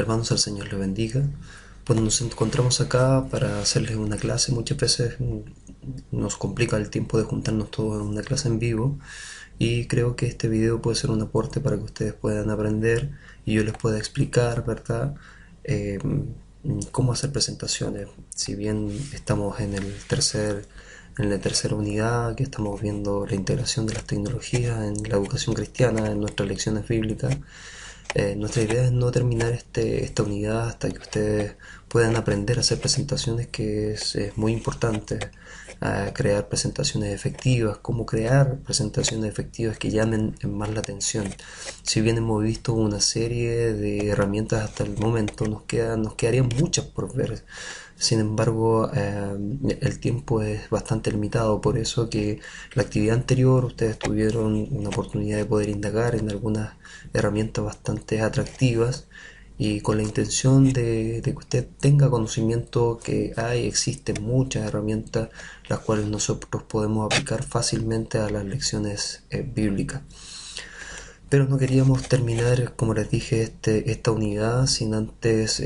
hermanos, al Señor les bendiga. Bueno, nos encontramos acá para hacerles una clase. Muchas veces nos complica el tiempo de juntarnos todos en una clase en vivo, y creo que este video puede ser un aporte para que ustedes puedan aprender y yo les pueda explicar, ¿verdad? Eh, Cómo hacer presentaciones. Si bien estamos en la tercera unidad, que estamos viendo la integración de las tecnologías en la educación cristiana, en nuestras lecciones bíblicas, nuestra idea es no terminar esta unidad hasta que ustedes puedan aprender a hacer presentaciones, que es muy importante, a crear presentaciones efectivas, cómo crear presentaciones efectivas que llamen más la atención. Si bien hemos visto una serie de herramientas hasta el momento, nos quedarían muchas por ver. Sin embargo, el tiempo es bastante limitado, por eso que la actividad anterior ustedes tuvieron una oportunidad de poder indagar en algunas herramientas bastante atractivas, y con la intención de que usted tenga conocimiento que existen muchas herramientas las cuales nosotros podemos aplicar fácilmente a las lecciones bíblicas. Pero no queríamos terminar, como les dije, esta unidad sin antes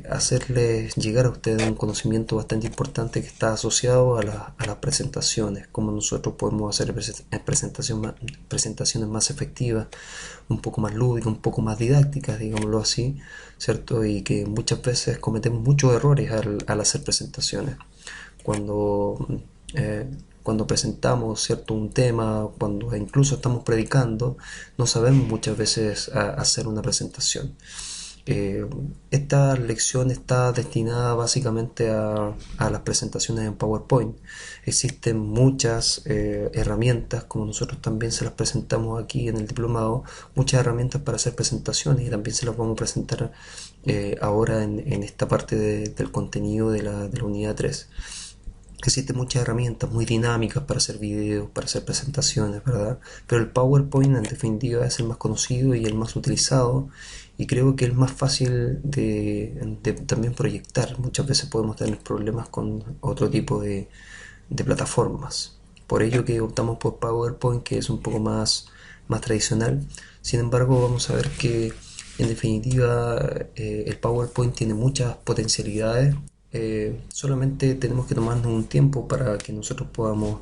hacerles llegar a ustedes un conocimiento bastante importante que está asociado a las presentaciones, cómo nosotros podemos hacer presentaciones más efectivas, un poco más lúdicas, un poco más didácticas, digámoslo así, ¿cierto? Y que muchas veces cometemos muchos errores al hacer presentaciones. Cuando cuando presentamos, ¿cierto?, un tema, cuando incluso estamos predicando, no sabemos muchas veces hacer una presentación. Eh, Esta lección está destinada básicamente a las presentaciones en PowerPoint. Existen muchas herramientas, como nosotros también se las presentamos aquí en el diplomado, muchas herramientas para hacer presentaciones, y también se las vamos a presentar ahora en esta parte del contenido de la unidad 3. Existen muchas herramientas muy dinámicas para hacer videos, para hacer presentaciones, ¿verdad? Pero el PowerPoint en definitiva es el más conocido y el más utilizado, y creo que el más fácil de también proyectar. Muchas veces podemos tener problemas con otro tipo de plataformas. Por ello que optamos por PowerPoint, que es un poco más tradicional. Sin embargo, vamos a ver que en definitiva el PowerPoint tiene muchas potencialidades. Solamente tenemos que tomarnos un tiempo para que nosotros podamos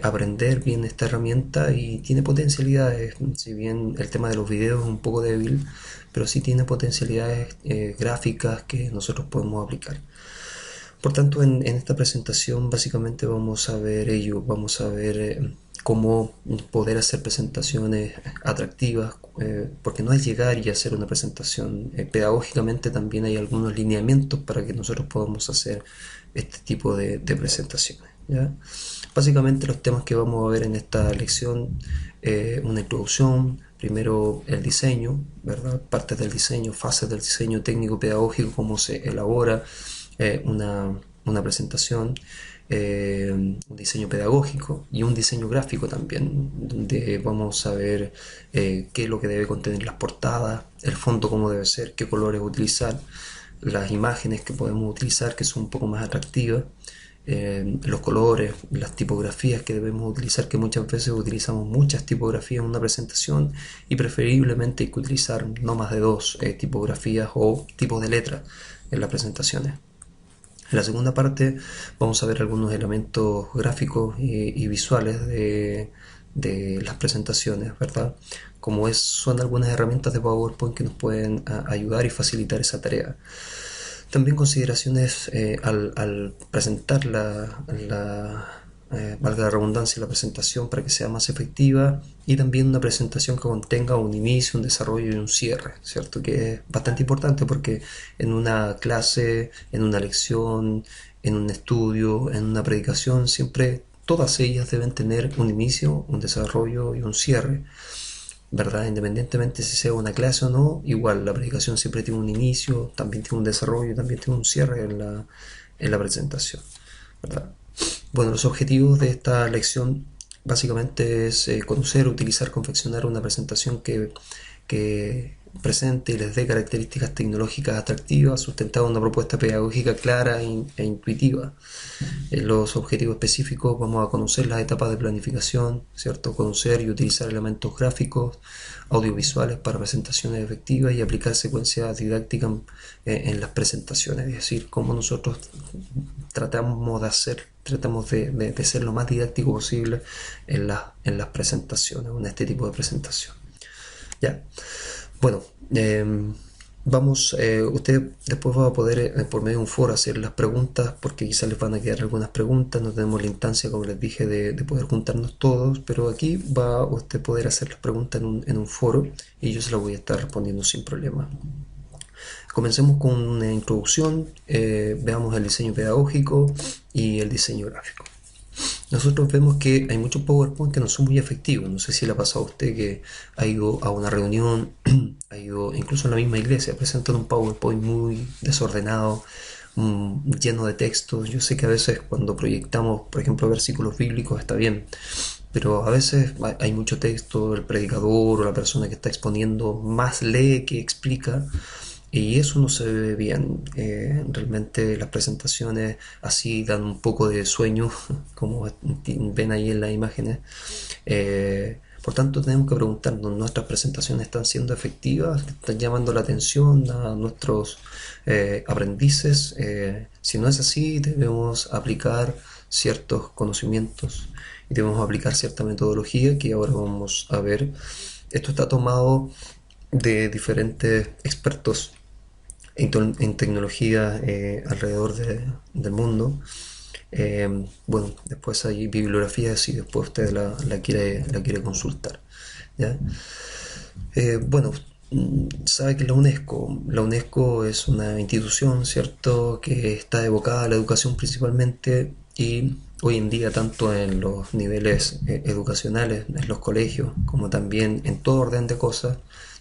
aprender bien esta herramienta, y tiene potencialidades. Si bien el tema de los videos es un poco débil, pero sí tiene potencialidades gráficas que nosotros podemos aplicar. Por tanto, en esta presentación básicamente vamos a ver ello, vamos a ver cómo poder hacer presentaciones atractivas, porque no es llegar y hacer una presentación. Pedagógicamente también hay algunos lineamientos para que nosotros podamos hacer este tipo de presentaciones, ¿ya? Básicamente los temas que vamos a ver en esta lección: una introducción, primero el diseño, ¿verdad? Partes del diseño, fases del diseño técnico pedagógico, cómo se elabora una presentación, un diseño pedagógico y un diseño gráfico también, donde vamos a ver qué es lo que debe contener las portadas, el fondo cómo debe ser, qué colores utilizar, las imágenes que podemos utilizar que son un poco más atractivas, los colores, las tipografías que debemos utilizar, que muchas veces utilizamos muchas tipografías en una presentación, y preferiblemente hay que utilizar no más de dos tipografías o tipos de letras en las presentaciones. En la segunda parte vamos a ver algunos elementos gráficos y visuales de las presentaciones, ¿verdad? Son algunas herramientas de PowerPoint que nos pueden ayudar y facilitar esa tarea. También consideraciones al presentar valga la redundancia, la presentación para que sea más efectiva, y también una presentación que contenga un inicio, un desarrollo y un cierre, ¿cierto? Que es bastante importante, porque en una clase, en una lección, en un estudio, en una predicación, siempre todas ellas deben tener un inicio, un desarrollo y un cierre, ¿verdad? Independientemente si sea una clase o no, igual la predicación siempre tiene un inicio, también tiene un desarrollo y también tiene un cierre en la presentación, ¿verdad? Bueno, los objetivos de esta lección básicamente es conocer, utilizar, confeccionar una presentación que presente y les dé características tecnológicas atractivas, sustentado en una propuesta pedagógica clara e intuitiva. En los objetivos específicos vamos a conocer las etapas de planificación, ¿cierto? Conocer y utilizar elementos gráficos, audiovisuales para presentaciones efectivas y aplicar secuencias didácticas en las presentaciones, es decir, cómo nosotros tratamos de ser lo más didáctico posible en las presentaciones, en este tipo de presentación. ¿Ya? Bueno, usted después va a poder, por medio de un foro, hacer las preguntas, porque quizás les van a quedar algunas preguntas. No tenemos la instancia, como les dije, de poder juntarnos todos, pero aquí va usted a poder hacer las preguntas en un foro y yo se las voy a estar respondiendo sin problema. Comencemos con una introducción, veamos el diseño pedagógico y el diseño gráfico. Nosotros vemos que hay muchos PowerPoint que no son muy efectivos. No sé si le ha pasado a usted que ha ido a una reunión, ha ido incluso en la misma iglesia, presentan un PowerPoint muy desordenado, lleno de textos. Yo sé que a veces cuando proyectamos, por ejemplo, versículos bíblicos está bien, pero a veces hay mucho texto, el predicador o la persona que está exponiendo más lee que explica. Y eso no se ve bien. Realmente las presentaciones así dan un poco de sueño, como ven ahí en las imágenes. Por tanto, tenemos que preguntarnos, ¿nuestras presentaciones están siendo efectivas? ¿Están llamando la atención a nuestros aprendices? Si no es así, debemos aplicar ciertos conocimientos y debemos aplicar cierta metodología que ahora vamos a ver. Esto está tomado de diferentes expertos en tecnología alrededor del mundo. Bueno, después hay bibliografía si después usted la quiere consultar. ¿Ya? Bueno, sabe que la UNESCO es una institución, ¿cierto?, que está evocada a la educación principalmente y hoy en día tanto en los niveles educacionales, en los colegios, como también en todo orden de cosas,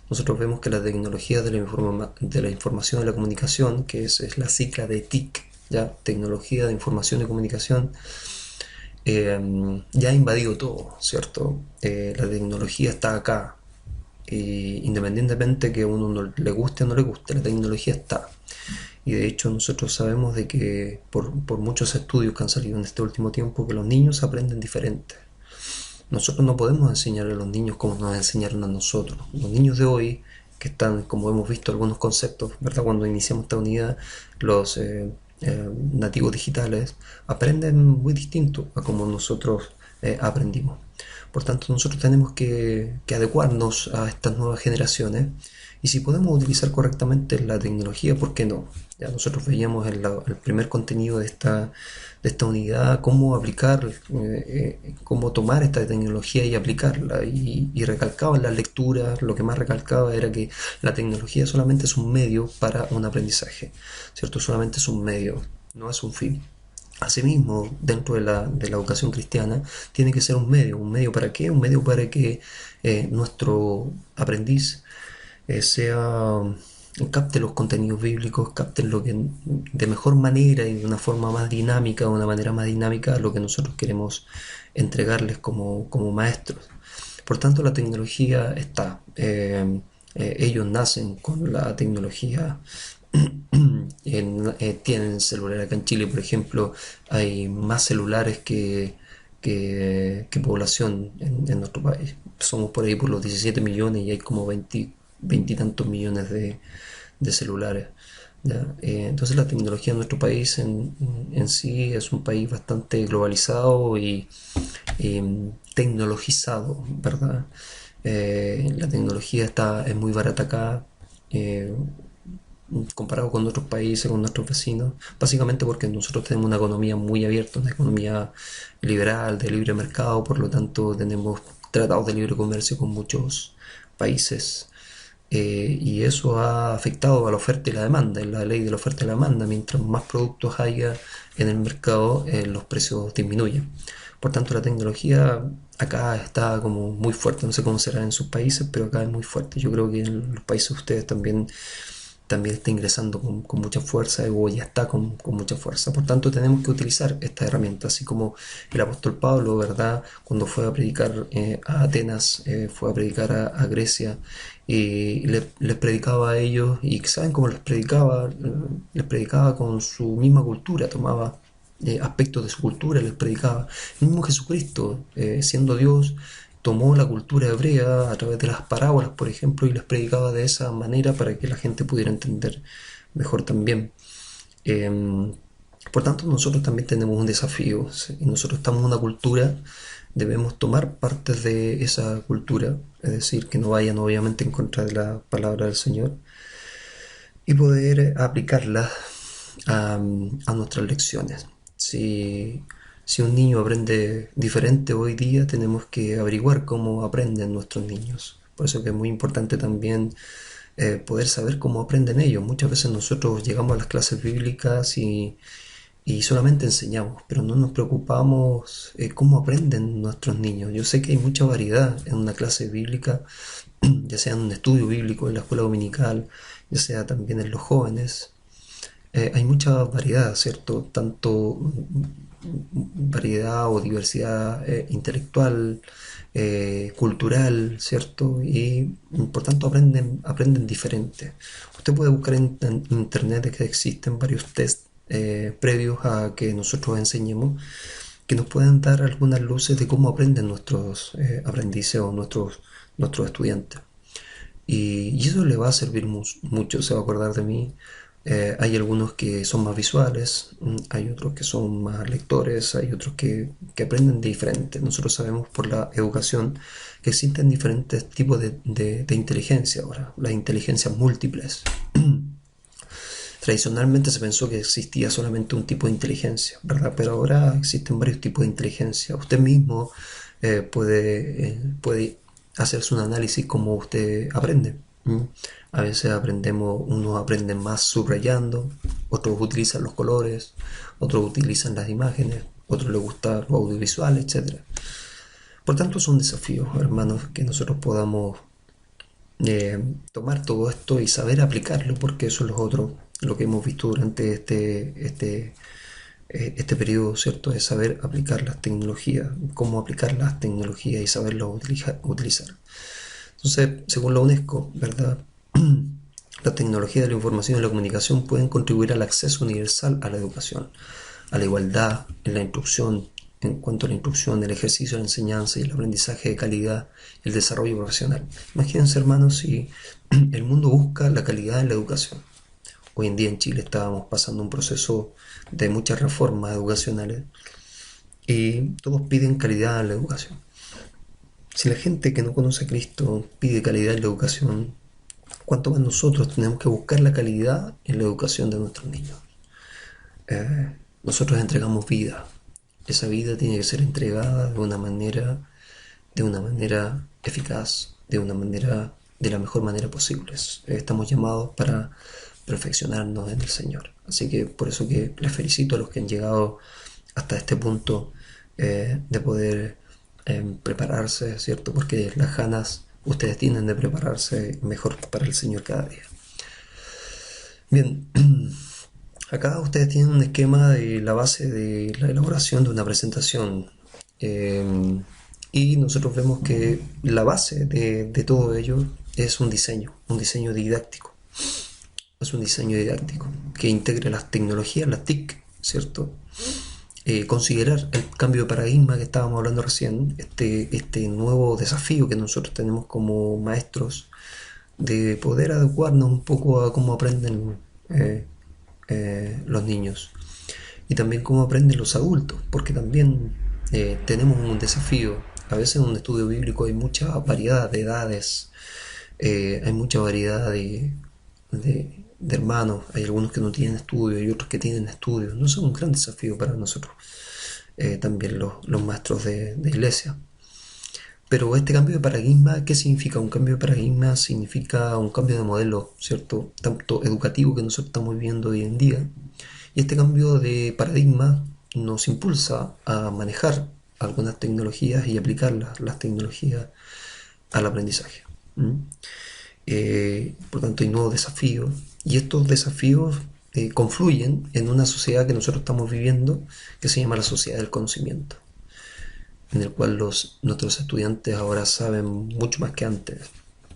nosotros vemos que la tecnología de la información y la comunicación, que es la sigla de TIC, ¿ya? Tecnología de Información y Comunicación, ya ha invadido todo, ¿cierto? La tecnología está acá, independientemente que a uno no le guste o no le guste, la tecnología está. Y de hecho nosotros sabemos de que por muchos estudios que han salido en este último tiempo, que los niños aprenden diferente. Nosotros no podemos enseñar a los niños como nos enseñaron a nosotros. Los niños de hoy, que están, como hemos visto algunos conceptos, ¿verdad? Cuando iniciamos esta unidad, los nativos digitales aprenden muy distinto a como nosotros aprendimos. Por tanto, nosotros tenemos que adecuarnos a estas nuevas generaciones y si podemos utilizar correctamente la tecnología, ¿por qué no? Ya nosotros veíamos en el primer contenido de esta unidad cómo aplicar, cómo tomar esta tecnología y aplicarla. Y recalcaba en las lecturas, lo que más recalcaba era que la tecnología solamente es un medio para un aprendizaje, ¿cierto? Solamente es un medio, no es un fin. Asimismo, dentro de la educación cristiana, tiene que ser un medio ¿para qué? Un medio para que nuestro aprendiz sea capte los contenidos bíblicos, capte lo que de mejor manera y de una forma más dinámica, de una manera más dinámica, lo que nosotros queremos entregarles como maestros. Por tanto, la tecnología está. Ellos nacen con la tecnología. Tienen celular acá en Chile, por ejemplo, hay más celulares que población en nuestro país. Somos por ahí por los 17 millones y hay como 20 y tantos millones de celulares. ¿Ya? Entonces la tecnología en nuestro país en sí es un país bastante globalizado y tecnologizado, ¿verdad? La tecnología es muy barata acá. Comparado con otros países, con nuestros vecinos, básicamente porque nosotros tenemos una economía muy abierta, una economía liberal, de libre mercado, por lo tanto tenemos tratados de libre comercio con muchos países y eso ha afectado a la oferta y la demanda, en la ley de la oferta y la demanda, mientras más productos haya en el mercado, los precios disminuyen. Por tanto, la tecnología acá está como muy fuerte, no sé cómo será en sus países, pero acá es muy fuerte. Yo creo que en los países de ustedes también también está ingresando con mucha fuerza o ya está con mucha fuerza. Por tanto, tenemos que utilizar esta herramienta, así como el apóstol Pablo, ¿verdad? Cuando fue a predicar a Atenas, fue a predicar a Grecia y les predicaba a ellos y ¿saben cómo les predicaba? Les predicaba con su misma cultura, tomaba aspectos de su cultura, les predicaba. El mismo Jesucristo, siendo Dios, tomó la cultura hebrea a través de las parábolas, por ejemplo, y les predicaba de esa manera para que la gente pudiera entender mejor también. Eh, por tanto, nosotros también tenemos un desafío. Y nosotros estamos en una cultura, debemos tomar partes de esa cultura, es decir, que no vayan obviamente en contra de la palabra del Señor, y poder aplicarla a nuestras lecciones. Si un niño aprende diferente hoy día, tenemos que averiguar cómo aprenden nuestros niños. Por eso que es muy importante también poder saber cómo aprenden ellos. Muchas veces nosotros llegamos a las clases bíblicas y solamente enseñamos, pero no nos preocupamos cómo aprenden nuestros niños. Yo sé que hay mucha variedad en una clase bíblica, ya sea en un estudio bíblico, en la escuela dominical, ya sea también en los jóvenes. Hay mucha variedad, ¿cierto? Tanto variedad o diversidad intelectual, cultural, ¿cierto? Y por tanto aprenden diferente. Usted puede buscar en internet que existen varios test previos a que nosotros enseñemos que nos pueden dar algunas luces de cómo aprenden nuestros aprendices o nuestros estudiantes. Y eso le va a servir mucho, se va a acordar de mí. Hay algunos que son más visuales, hay otros que son más lectores, hay otros que aprenden diferente. Nosotros sabemos por la educación que existen diferentes tipos de inteligencia ahora, las inteligencias múltiples. Tradicionalmente se pensó que existía solamente un tipo de inteligencia, ¿verdad? Pero ahora existen varios tipos de inteligencia. Usted mismo puede hacerse un análisis como usted aprende. ¿Mm? A veces unos aprenden más subrayando, otros utilizan los colores, otros utilizan las imágenes, otros les gusta lo audiovisual, etcétera. Por tanto, es un desafío, hermanos, que nosotros podamos tomar todo esto y saber aplicarlo, porque eso es lo que hemos visto durante este periodo, ¿cierto? Es saber aplicar las tecnologías, cómo aplicar las tecnologías y saberlo utilizar. Entonces, según la UNESCO, ¿verdad? La tecnología de la información y la comunicación pueden contribuir al acceso universal a la educación, a la igualdad en la instrucción, en cuanto a la instrucción, el ejercicio de la enseñanza y el aprendizaje de calidad, el desarrollo profesional. Imagínense, hermanos, si el mundo busca la calidad en la educación. Hoy en día en Chile estábamos pasando un proceso de muchas reformas educacionales y todos piden calidad en la educación. Si la gente que no conoce a Cristo pide calidad en la educación, ¿cuánto más nosotros tenemos que buscar la calidad en la educación de nuestros niños? Nosotros entregamos vida. Esa vida tiene que ser entregada de una manera eficaz, de la mejor manera posible. Estamos llamados para perfeccionarnos en el Señor. Así que por eso que les felicito a los que han llegado hasta este punto de poder prepararse, ¿cierto? Porque las ganas ustedes tienen de prepararse mejor para el Señor cada día. Bien, acá ustedes tienen un esquema de la base de la elaboración de una presentación. Y nosotros vemos que la base de todo ello es un diseño didáctico. Es un diseño didáctico que integre las tecnologías, las TIC, ¿cierto? Considerar el cambio de paradigma que estábamos hablando recién, este nuevo desafío que nosotros tenemos como maestros de poder adecuarnos un poco a cómo aprenden los niños y también cómo aprenden los adultos, porque también tenemos un desafío. A veces en un estudio bíblico hay mucha variedad de edades, hay mucha variedad de hermanos, hay algunos que no tienen estudios y otros que tienen estudios. No es un gran desafío para nosotros, también los maestros de iglesia. Pero este cambio de paradigma, ¿qué significa? Un cambio de paradigma significa un cambio de modelo, ¿cierto? Tanto educativo que nosotros estamos viviendo hoy en día. Y este cambio de paradigma nos impulsa a manejar algunas tecnologías y aplicar las tecnologías al aprendizaje. ¿Mm? Por tanto hay nuevos desafíos y estos desafíos confluyen en una sociedad que nosotros estamos viviendo que se llama la sociedad del conocimiento, en el cual nuestros estudiantes ahora saben mucho más que antes,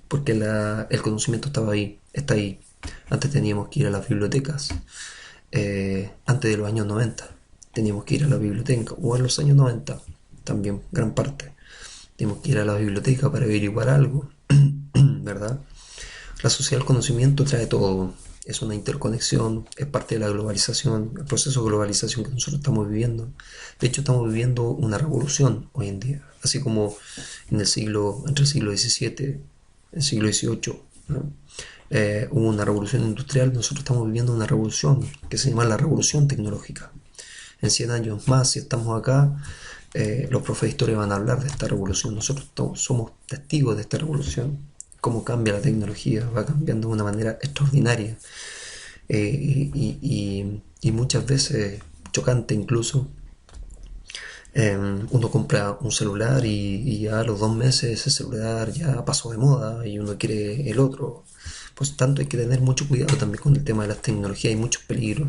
porque el conocimiento estaba ahí, está ahí. Antes teníamos que ir a las bibliotecas, antes de los años 90 teníamos que ir a la biblioteca, o en los años 90 también, gran parte. Teníamos que ir a la biblioteca para averiguar algo, ¿verdad? La sociedad del conocimiento trae todo, es una interconexión, es parte de la globalización, el proceso de globalización que nosotros estamos viviendo. De hecho, estamos viviendo una revolución hoy en día, así como entre el siglo XVII y el siglo XVIII, ¿no? Hubo una revolución industrial, nosotros estamos viviendo una revolución que se llama la revolución tecnológica. En 100 años más, si estamos acá, los profes de historia van a hablar de esta revolución. Nosotros somos testigos de esta revolución. Cómo cambia la tecnología, va cambiando de una manera extraordinaria. Y muchas veces chocante incluso. Uno compra un celular y ya a los 2 meses ese celular ya pasó de moda y uno quiere el otro. Pues tanto hay que tener mucho cuidado también con el tema de las tecnologías, hay muchos peligros,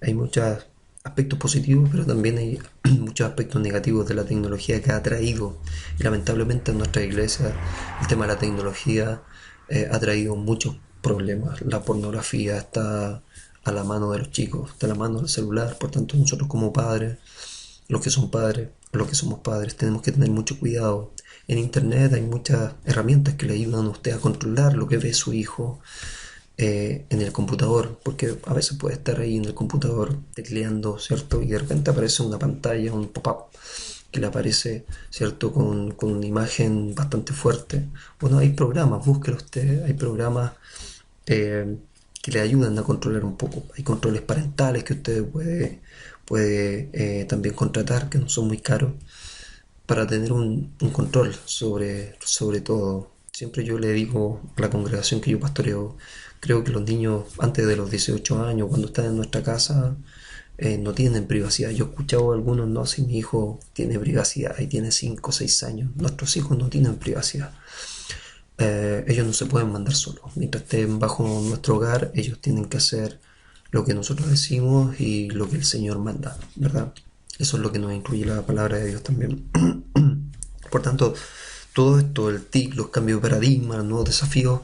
hay muchos aspectos positivos, pero también hay muchos aspectos negativos de la tecnología que ha traído. Y lamentablemente en nuestra iglesia el tema de la tecnología ha traído muchos problemas. La pornografía está a la mano de los chicos, está a la mano del celular. Por tanto, nosotros como padres, los que son padres, los que somos padres, tenemos que tener mucho cuidado. En internet hay muchas herramientas que le ayudan a usted a controlar lo que ve su hijo, en el computador, porque a veces puede estar ahí en el computador tecleando, ¿cierto? Y de repente aparece una pantalla, un pop-up que le aparece, ¿cierto? Con una imagen bastante fuerte. Bueno, hay programas, búsquelo usted, hay programas eh, que le ayudan a controlar un poco. Hay controles parentales que usted puede también contratar, que no son muy caros, para tener un control sobre todo. Siempre yo le digo a la congregación que yo pastoreo, creo que los niños antes de los 18 años, cuando están en nuestra casa, no tienen privacidad. Yo he escuchado a algunos, no, si mi hijo tiene privacidad y tiene 5 o 6 años, nuestros hijos no tienen privacidad. Ellos no se pueden mandar solos. Mientras estén bajo nuestro hogar, ellos tienen que hacer lo que nosotros decimos y lo que el Señor manda, ¿verdad? Eso es lo que nos incluye la palabra de Dios también. Por tanto, todo esto, el TIC, los cambios de paradigma, los nuevos desafíos,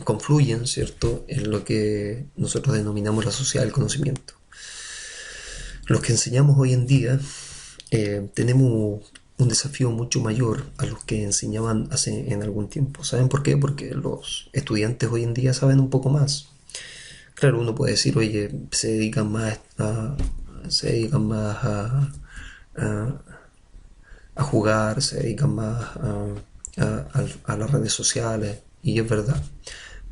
confluyen, ¿cierto?, en lo que nosotros denominamos la sociedad del conocimiento. Los que enseñamos hoy en día tenemos un desafío mucho mayor a los que enseñaban hace en algún tiempo. ¿Saben por qué? Porque los estudiantes hoy en día saben un poco más. Claro, uno puede decir, oye, se dedican más a, a jugar, se dedican más a las redes sociales, y es verdad.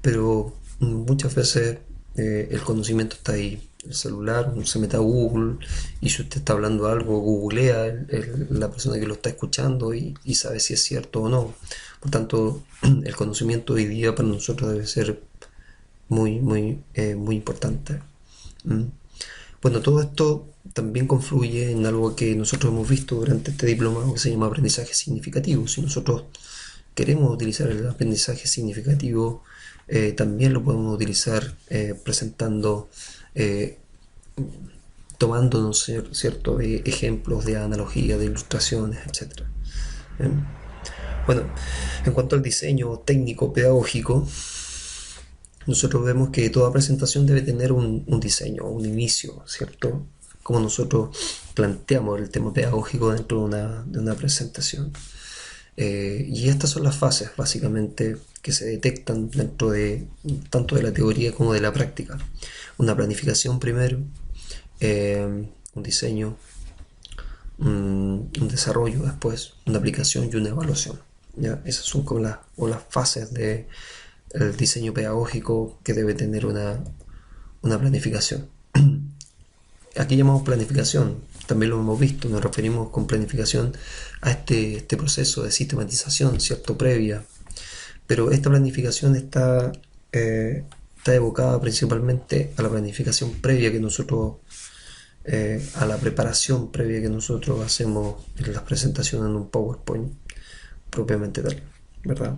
Pero muchas veces el conocimiento está ahí. El celular, uno se mete a Google y si usted está hablando algo, googlea la persona que lo está escuchando y sabe si es cierto o no. Por tanto, el conocimiento hoy día para nosotros debe ser muy importante. ¿Mm? Bueno, todo esto también confluye en algo que nosotros hemos visto durante este diplomado que se llama aprendizaje significativo. Si nosotros queremos utilizar el aprendizaje significativo, también lo podemos utilizar presentando, eh, tomándonos ciertos ejemplos de analogía, de ilustraciones, etcétera. ¿Eh? Bueno, en cuanto al diseño técnico pedagógico, nosotros vemos que toda presentación debe tener un diseño, un inicio, ¿cierto? Como nosotros planteamos el tema pedagógico dentro de una presentación. Y estas son las fases, básicamente, que se detectan dentro de tanto de la teoría como de la práctica. Una planificación primero, un diseño, un desarrollo después, una aplicación y una evaluación. ¿Ya? Esas son como las fases de el diseño pedagógico que debe tener una planificación. Aquí llamamos planificación, también lo hemos visto, nos referimos con planificación a este proceso de sistematización, ¿cierto? Previa. Pero esta planificación está evocada principalmente a la planificación previa que nosotros, a la preparación previa que nosotros hacemos en las presentaciones en un PowerPoint propiamente tal, ¿verdad?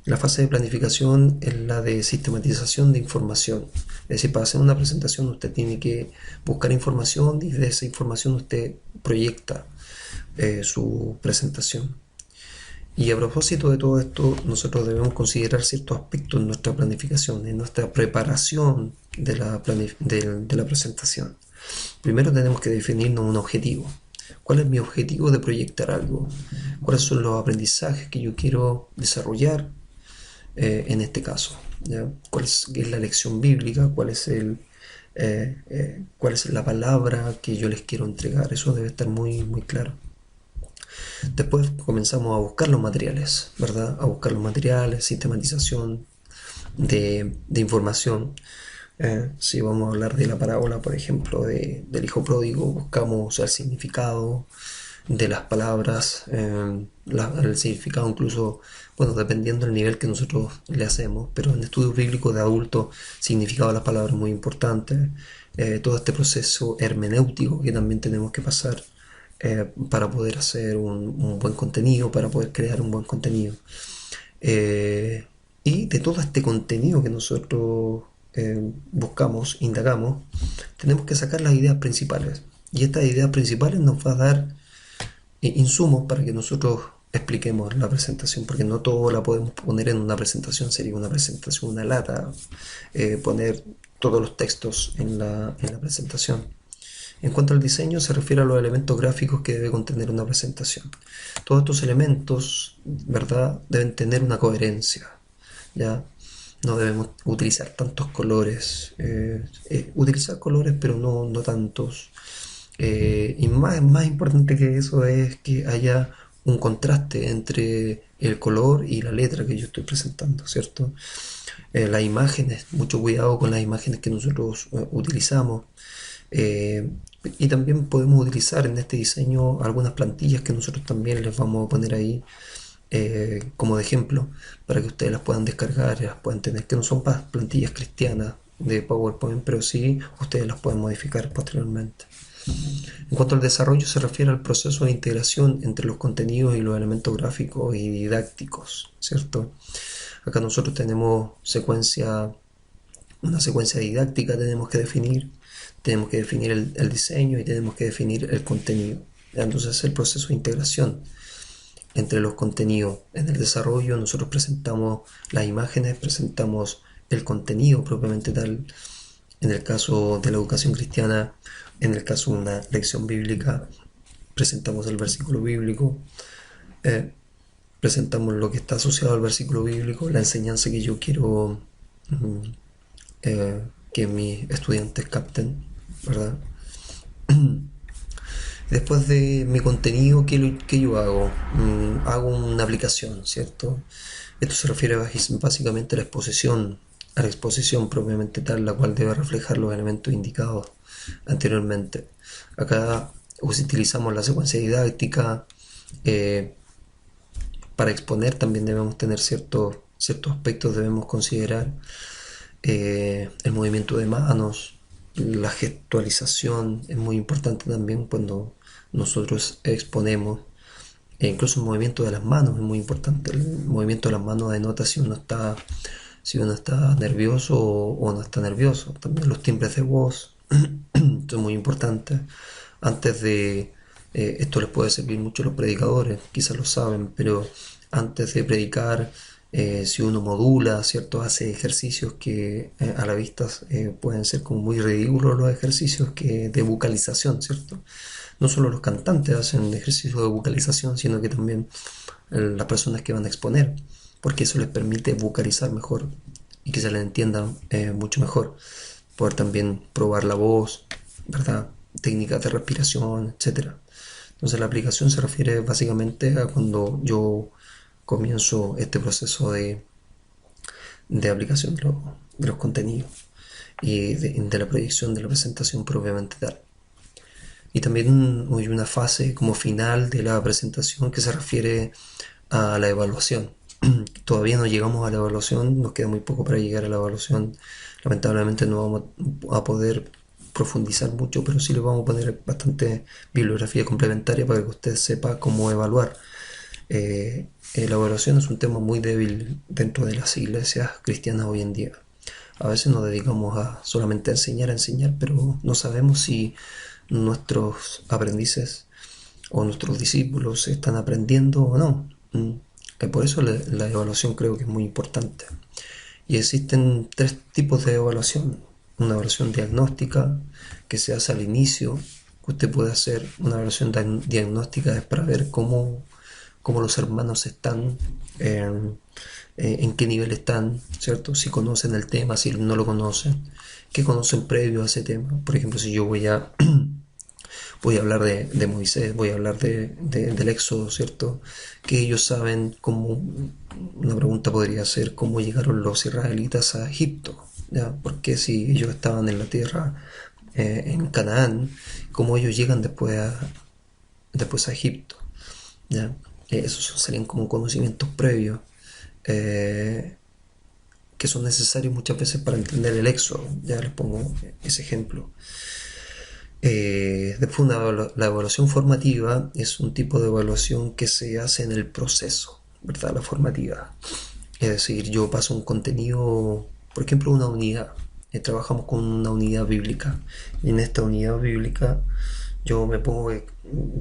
La fase de planificación es la de sistematización de información. Es decir, para hacer una presentación usted tiene que buscar información y de esa información usted proyecta su presentación. Y a propósito de todo esto, nosotros debemos considerar ciertos aspectos en nuestra planificación, en nuestra preparación de la presentación. Primero tenemos que definirnos un objetivo. ¿Cuál es mi objetivo de proyectar algo? ¿Cuáles son los aprendizajes que yo quiero desarrollar en este caso? ¿Ya? ¿Cuál es la lección bíblica? ¿Cuál es la palabra que yo les quiero entregar? Eso debe estar muy, muy claro. Después comenzamos a buscar los materiales, ¿verdad? A buscar los materiales, sistematización de información. Si vamos a hablar de la parábola, por ejemplo, del hijo pródigo, buscamos el significado de las palabras, el significado incluso, bueno, dependiendo del nivel que nosotros le hacemos, pero en estudios bíblicos de adulto, significado de las palabras es muy importante. Todo este proceso hermenéutico que también tenemos que pasar para poder hacer un buen contenido, para poder crear un buen contenido. Eh, y de todo este contenido que nosotros buscamos, indagamos, tenemos que sacar las ideas principales. Y estas ideas principales nos va a dar insumos para que nosotros expliquemos la presentación, porque no todo la podemos poner en una presentación, sería una presentación, una lata, poner todos los textos en la presentación. En cuanto al diseño, se refiere a los elementos gráficos que debe contener una presentación. Todos estos elementos, ¿verdad?, deben tener una coherencia, ¿ya? No debemos utilizar tantos colores, utilizar colores pero no tantos. Y más importante que eso es que haya un contraste entre el color y la letra que yo estoy presentando, ¿cierto? Las imágenes, mucho cuidado con las imágenes que nosotros utilizamos. Eh, y también podemos utilizar en este diseño algunas plantillas que nosotros también les vamos a poner ahí como de ejemplo para que ustedes las puedan descargar y las puedan tener, que no son plantillas cristianas de PowerPoint, pero sí ustedes las pueden modificar posteriormente. En cuanto al desarrollo, se refiere al proceso de integración entre los contenidos y los elementos gráficos y didácticos, ¿cierto? Acá nosotros tenemos una secuencia didáctica, tenemos que definir el diseño y tenemos que definir el contenido. Entonces el proceso de integración entre los contenidos. En el desarrollo nosotros presentamos las imágenes, presentamos el contenido propiamente tal. En el caso de la educación cristiana, en el caso de una lección bíblica, presentamos el versículo bíblico, eh, presentamos lo que está asociado al versículo bíblico, la enseñanza que yo quiero que mis estudiantes capten, ¿verdad? Después de mi contenido, ¿qué yo hago? Hago una aplicación, ¿cierto? Esto se refiere básicamente a la exposición propiamente tal, la cual debe reflejar los elementos indicados anteriormente. Acá utilizamos la secuencia didáctica. eh, para exponer también debemos tener ciertos aspectos, debemos considerar el movimiento de manos, la gestualización es muy importante también cuando nosotros exponemos. E incluso el movimiento de las manos es muy importante. El movimiento de las manos denota si uno está nervioso o no está nervioso. También los timbres de voz esto es muy importante. Antes de esto les puede servir mucho a los predicadores, quizás lo saben, pero antes de predicar, si uno modula, ¿cierto? Hace ejercicios que a la vista pueden ser como muy ridículos los ejercicios de vocalización, ¿cierto? No solo los cantantes hacen ejercicios de vocalización, sino que también las personas que van a exponer, porque eso les permite vocalizar mejor y que se les entienda mucho mejor. Poder también probar la voz, ¿verdad? Técnicas de respiración, etcétera. Entonces la aplicación se refiere básicamente a cuando yo comienzo este proceso de aplicación de los contenidos y de la proyección de la presentación propiamente tal. Y también hay una fase como final de la presentación que se refiere a la evaluación. Todavía no llegamos a la evaluación, nos queda muy poco para llegar a la evaluación. Lamentablemente no vamos a poder profundizar mucho, pero sí les vamos a poner bastante bibliografía complementaria para que usted sepa cómo evaluar. La evaluación es un tema muy débil dentro de las iglesias cristianas hoy en día. A veces nos dedicamos a solamente a enseñar, pero no sabemos si nuestros aprendices o nuestros discípulos están aprendiendo o no. Por eso la evaluación creo que es muy importante. Y existen tres tipos de evaluación. Una evaluación diagnóstica que se hace al inicio. Usted puede hacer una evaluación diagnóstica es para ver cómo los hermanos están, en qué nivel están, ¿cierto? Si conocen el tema, si no lo conocen, qué conocen previo a ese tema. Por ejemplo, si yo voy a hablar de Moisés, voy a hablar del Éxodo, ¿cierto? Que ellos saben cómo, una pregunta podría ser, cómo llegaron los israelitas a Egipto, ¿ya? Porque si ellos estaban en la tierra, en Canaán, cómo ellos llegan después a Egipto, ¿ya? Esos serían como conocimientos previos, eh, que son necesarios muchas veces para entender el Éxodo. Ya les pongo ese ejemplo. Después la evaluación formativa es un tipo de evaluación que se hace en el proceso, ¿verdad? La formativa. Es decir, yo paso un contenido, por ejemplo, una unidad. Trabajamos con una unidad bíblica. Y en esta unidad bíblica yo pongo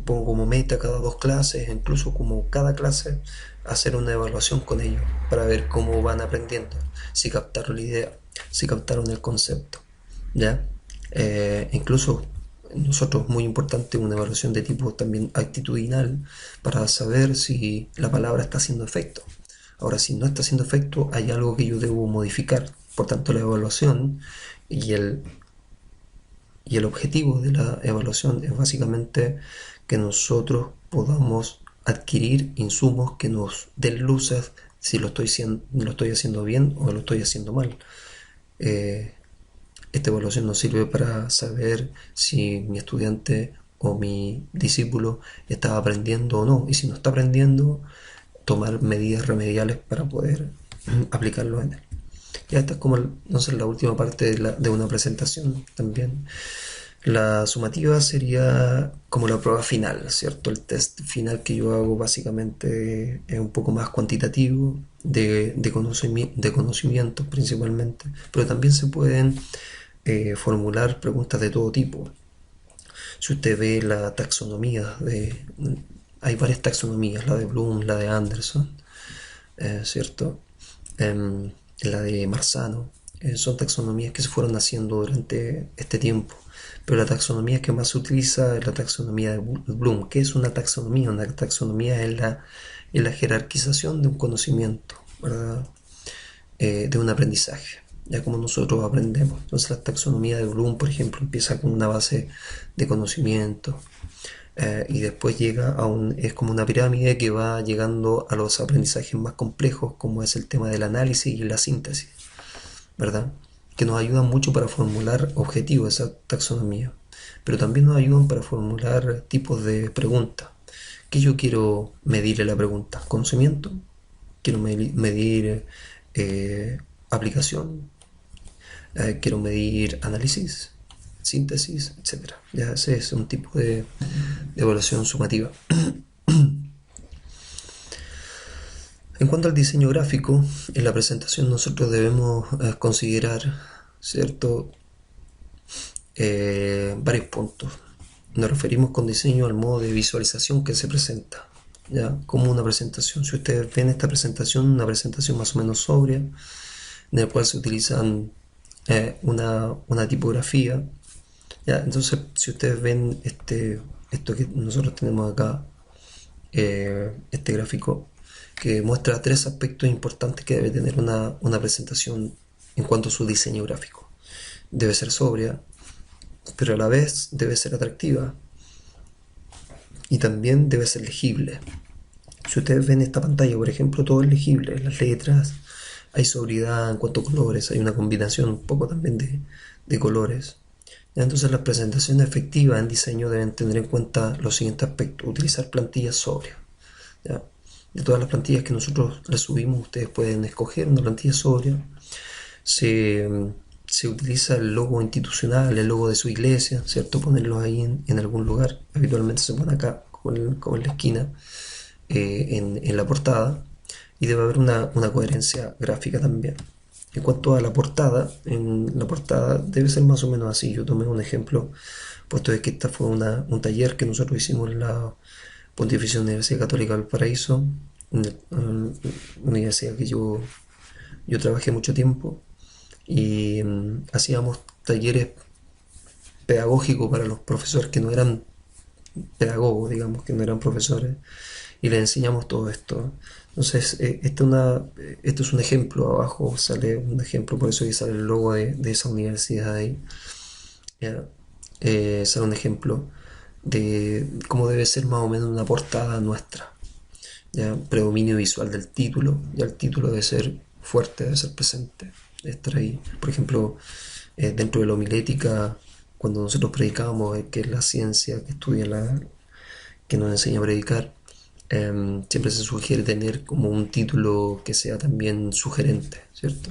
como meta cada dos clases, incluso como cada clase, hacer una evaluación con ellos para ver cómo van aprendiendo, si captaron la idea, si captaron el concepto. ¿Ya? Incluso nosotros, muy importante, una evaluación de tipo también actitudinal para saber si la palabra está haciendo efecto. Ahora, si no está haciendo efecto, hay algo que yo debo modificar. Por tanto, la evaluación y el objetivo de la evaluación es básicamente que nosotros podamos adquirir insumos que nos den luces si lo estoy haciendo bien o lo estoy haciendo mal. Eh, Esta evaluación nos sirve para saber si mi estudiante o mi discípulo está aprendiendo o no. Y si no está aprendiendo, tomar medidas remediales para poder aplicarlo en él. Ya esta es como, no sé, la última parte de una presentación también. La sumativa sería como la prueba final, ¿cierto? El test final que yo hago básicamente es un poco más cuantitativo, de conocimientos principalmente, pero también se pueden formular preguntas de todo tipo. Si usted ve la taxonomía hay varias taxonomías, la de Bloom, la de Anderson, ¿cierto? La de Marzano. Son taxonomías que se fueron haciendo durante este tiempo. Pero la taxonomía que más se utiliza es la taxonomía de Bloom. ¿Qué es una taxonomía? Una taxonomía es la jerarquización de un conocimiento, ¿verdad? De un aprendizaje, ya como nosotros aprendemos. Entonces la taxonomía de Bloom, por ejemplo, empieza con una base de conocimiento, y después es como una pirámide que va llegando a los aprendizajes más complejos, como es el tema del análisis y la síntesis, ¿verdad? Que nos ayudan mucho para formular objetivos, esa taxonomía, pero también nos ayudan para formular tipos de preguntas. ¿Qué yo quiero medir en la pregunta? ¿Conocimiento? ¿Quiero medir aplicación? Quiero medir análisis, síntesis, etcétera. Ya ese es un tipo de evaluación sumativa. En cuanto al diseño gráfico, en la presentación nosotros debemos considerar, ¿cierto? Varios puntos. Nos referimos con diseño al modo de visualización que se presenta, ¿ya? Como una presentación. Si ustedes ven esta presentación, una presentación más o menos sobria, en la cual se utilizan una tipografía, ¿ya? Entonces, si ustedes ven esto que nosotros tenemos acá, este gráfico, que muestra tres aspectos importantes que debe tener una presentación en cuanto a su diseño gráfico. Debe ser sobria, pero a la vez debe ser atractiva y también debe ser legible. Si ustedes ven esta pantalla, por ejemplo, todo es legible, las letras, hay sobriedad en cuanto a colores, hay una combinación un poco también de colores. Entonces las presentaciones efectivas en diseño deben tener en cuenta los siguientes aspectos: utilizar plantillas sobrias, ¿ya? De todas las plantillas que nosotros les subimos, ustedes pueden escoger una plantilla sobria. Se, se utiliza el logo institucional, el logo de su iglesia, ¿cierto? Ponerlo ahí en algún lugar. Habitualmente se pone acá, como en la esquina. en la portada y debe haber una coherencia gráfica también. En cuanto a la portada, en la portada debe ser más o menos así. Yo tomé un ejemplo, puesto de que esta fue un taller que nosotros hicimos en la Pontificia Universidad Católica del Paraíso, una universidad que yo trabajé mucho tiempo y hacíamos talleres pedagógicos para los profesores que no eran pedagogos, digamos, que no eran profesores, y les enseñamos todo esto. Entonces, esto es un ejemplo, abajo sale un ejemplo, por eso que sale el logo de esa universidad ahí. ¿Ya? Sale un ejemplo de cómo debe ser más o menos una portada nuestra. ¿Ya? Predominio visual del título, ya el título debe ser fuerte, debe ser presente, debe estar ahí. Por ejemplo, dentro de la homilética, cuando nosotros predicamos, que es la ciencia que estudia que nos enseña a predicar, siempre se sugiere tener como un título que sea también sugerente, ¿cierto?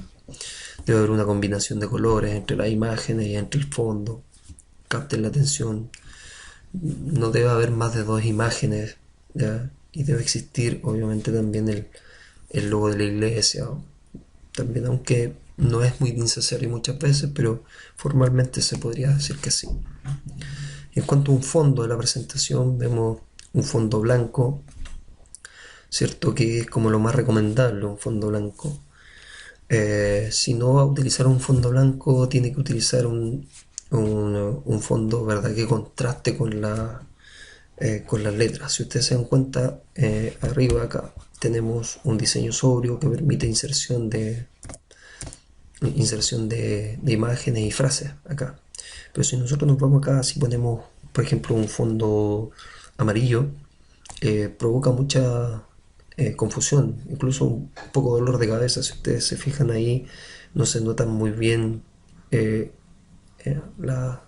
Debe haber una combinación de colores entre las imágenes y entre el fondo, capten la atención. No debe haber más de dos imágenes, ¿ya? Y debe existir obviamente también el logo de la iglesia, también, aunque no es muy necesario muchas veces, pero formalmente se podría decir que sí. En cuanto a un fondo de la presentación, vemos un fondo blanco, cierto, que es como lo más recomendable, un fondo blanco. Si no va a utilizar un fondo blanco, tiene que utilizar un fondo, ¿verdad?, que contraste con las letras. Si ustedes se dan cuenta, arriba acá tenemos un diseño sobrio que permite inserción de imágenes y frases acá. Pero si nosotros nos vamos acá, si ponemos, por ejemplo, un fondo amarillo, provoca mucha confusión, incluso un poco dolor de cabeza. Si ustedes se fijan ahí, no se notan muy bien eh, la,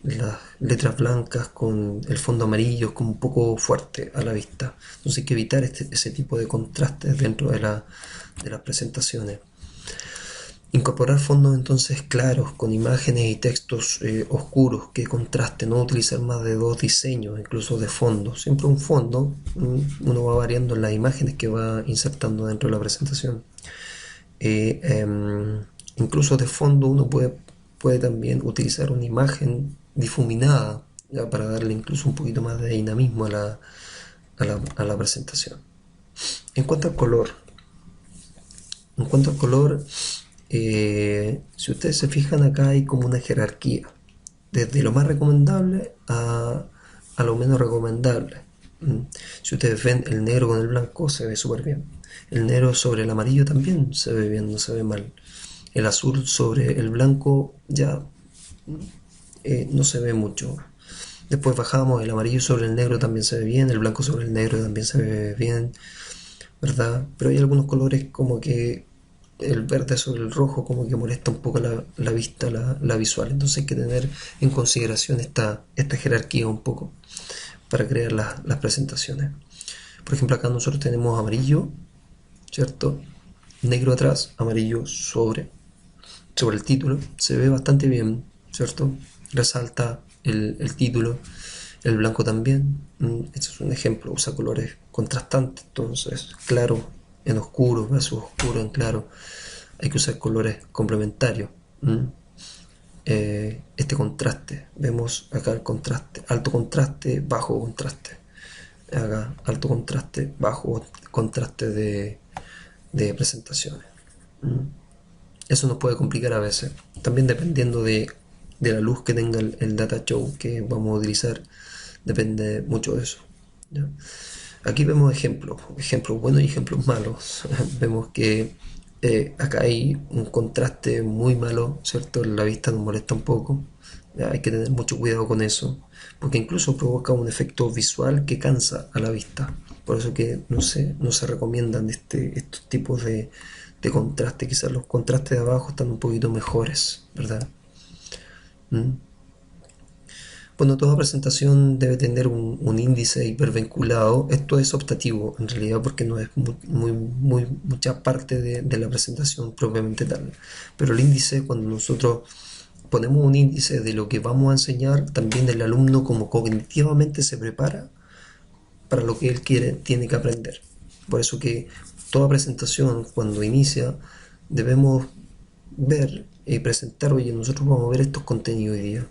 las letras blancas con el fondo amarillo, es como un poco fuerte a la vista. Entonces hay que evitar ese tipo de contrastes dentro de las presentaciones. Incorporar fondos entonces claros con imágenes y textos oscuros que contrasten, no utilizar más de dos diseños, incluso de fondo. Siempre un fondo, uno va variando las imágenes que va insertando dentro de la presentación. Incluso de fondo uno puede también utilizar una imagen difuminada, ya, para darle incluso un poquito más de dinamismo a la presentación. En cuanto al color, en cuanto al color, si ustedes se fijan acá hay como una jerarquía, desde lo más recomendable a lo menos recomendable. Si ustedes ven el negro con el blanco se ve súper bien. El negro sobre el amarillo también se ve bien, no se ve mal. El azul sobre el blanco ya no se ve mucho. Después bajamos, el amarillo sobre el negro también se ve bien, el blanco sobre el negro también se ve bien, ¿verdad? Pero hay algunos colores como que el verde sobre el rojo como que molesta un poco la vista, la visual. Entonces hay que tener en consideración esta jerarquía un poco para crear las presentaciones. Por ejemplo, acá nosotros tenemos amarillo, ¿cierto? Negro atrás, amarillo sobre el título. Se ve bastante bien, ¿cierto? Resalta el título. El blanco también. Este es un ejemplo, usa colores contrastantes, entonces claro en oscuro versus oscuro en claro. Hay que usar colores complementarios. Este contraste, vemos acá el contraste, alto contraste, bajo contraste. Acá alto contraste, bajo contraste de presentaciones. Eso nos puede complicar a veces, también dependiendo de la luz que tenga el data show que vamos a utilizar, depende mucho de eso, ¿ya? Aquí vemos ejemplos buenos y ejemplos malos. Vemos que acá hay un contraste muy malo, ¿cierto? La vista nos molesta un poco, ¿ya? Hay que tener mucho cuidado con eso, porque incluso provoca un efecto visual que cansa a la vista. Por eso que no se recomiendan estos tipos de contraste. Quizás los contrastes de abajo están un poquito mejores, ¿verdad? ¿Mm? Bueno, toda presentación debe tener un índice hipervinculado. Esto es optativo en realidad porque no es mucha parte de la presentación propiamente tal. Pero el índice, cuando nosotros ponemos un índice de lo que vamos a enseñar, también el alumno como cognitivamente se prepara para lo que él quiere, tiene que aprender. Por eso que toda presentación, cuando inicia, debemos ver y presentar, oye, nosotros vamos a ver estos contenidos hoy día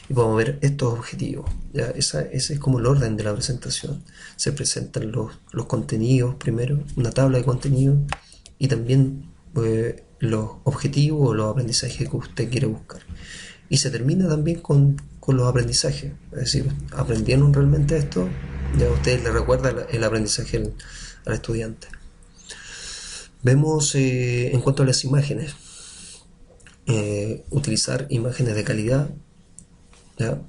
y vamos a ver estos objetivos. ¿Ya? Ese es como el orden de la presentación. Se presentan los contenidos primero, una tabla de contenidos y también los objetivos o los aprendizajes que usted quiere buscar. Y se termina también con los aprendizajes. Es decir, ¿aprendieron realmente esto? Ya a ustedes les recuerda el aprendizaje al estudiante. Vemos en cuanto a las imágenes, utilizar imágenes de calidad. ¿Ya?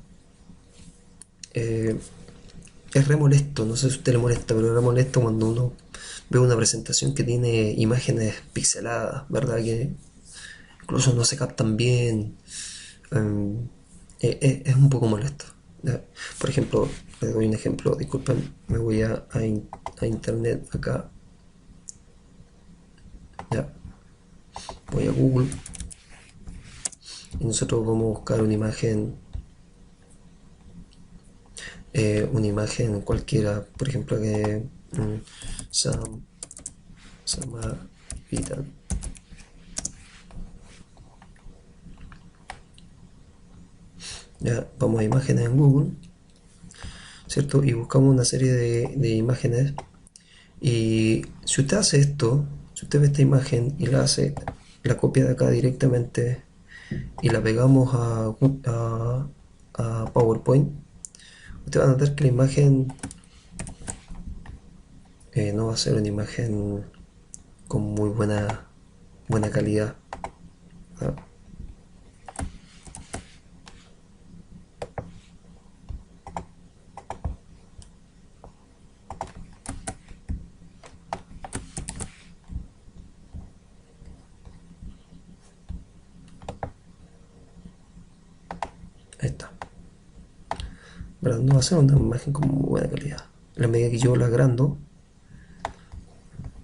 Eh, es re molesto, no sé si a usted le molesta, pero es re molesto cuando uno ve una presentación que tiene imágenes pixeladas, ¿verdad? Que incluso no se captan bien. Um, es un poco molesto. ¿Ya? Por ejemplo, le doy un ejemplo, disculpen, me voy a internet acá. ¿Ya? Voy a Google y nosotros vamos a buscar una imagen cualquiera, por ejemplo, que Sam, Sama Vital. Ya vamos a imágenes en Google, ¿cierto? Y buscamos una serie de imágenes. Y si usted hace esto, si usted ve esta imagen y la copia de acá directamente y la pegamos a PowerPoint, usted va a notar que la imagen no va a ser una imagen con muy buena calidad. ¿Ah? Ahí está. ¿Verdad? No va a ser una imagen con muy buena calidad. A la medida que yo la agrando,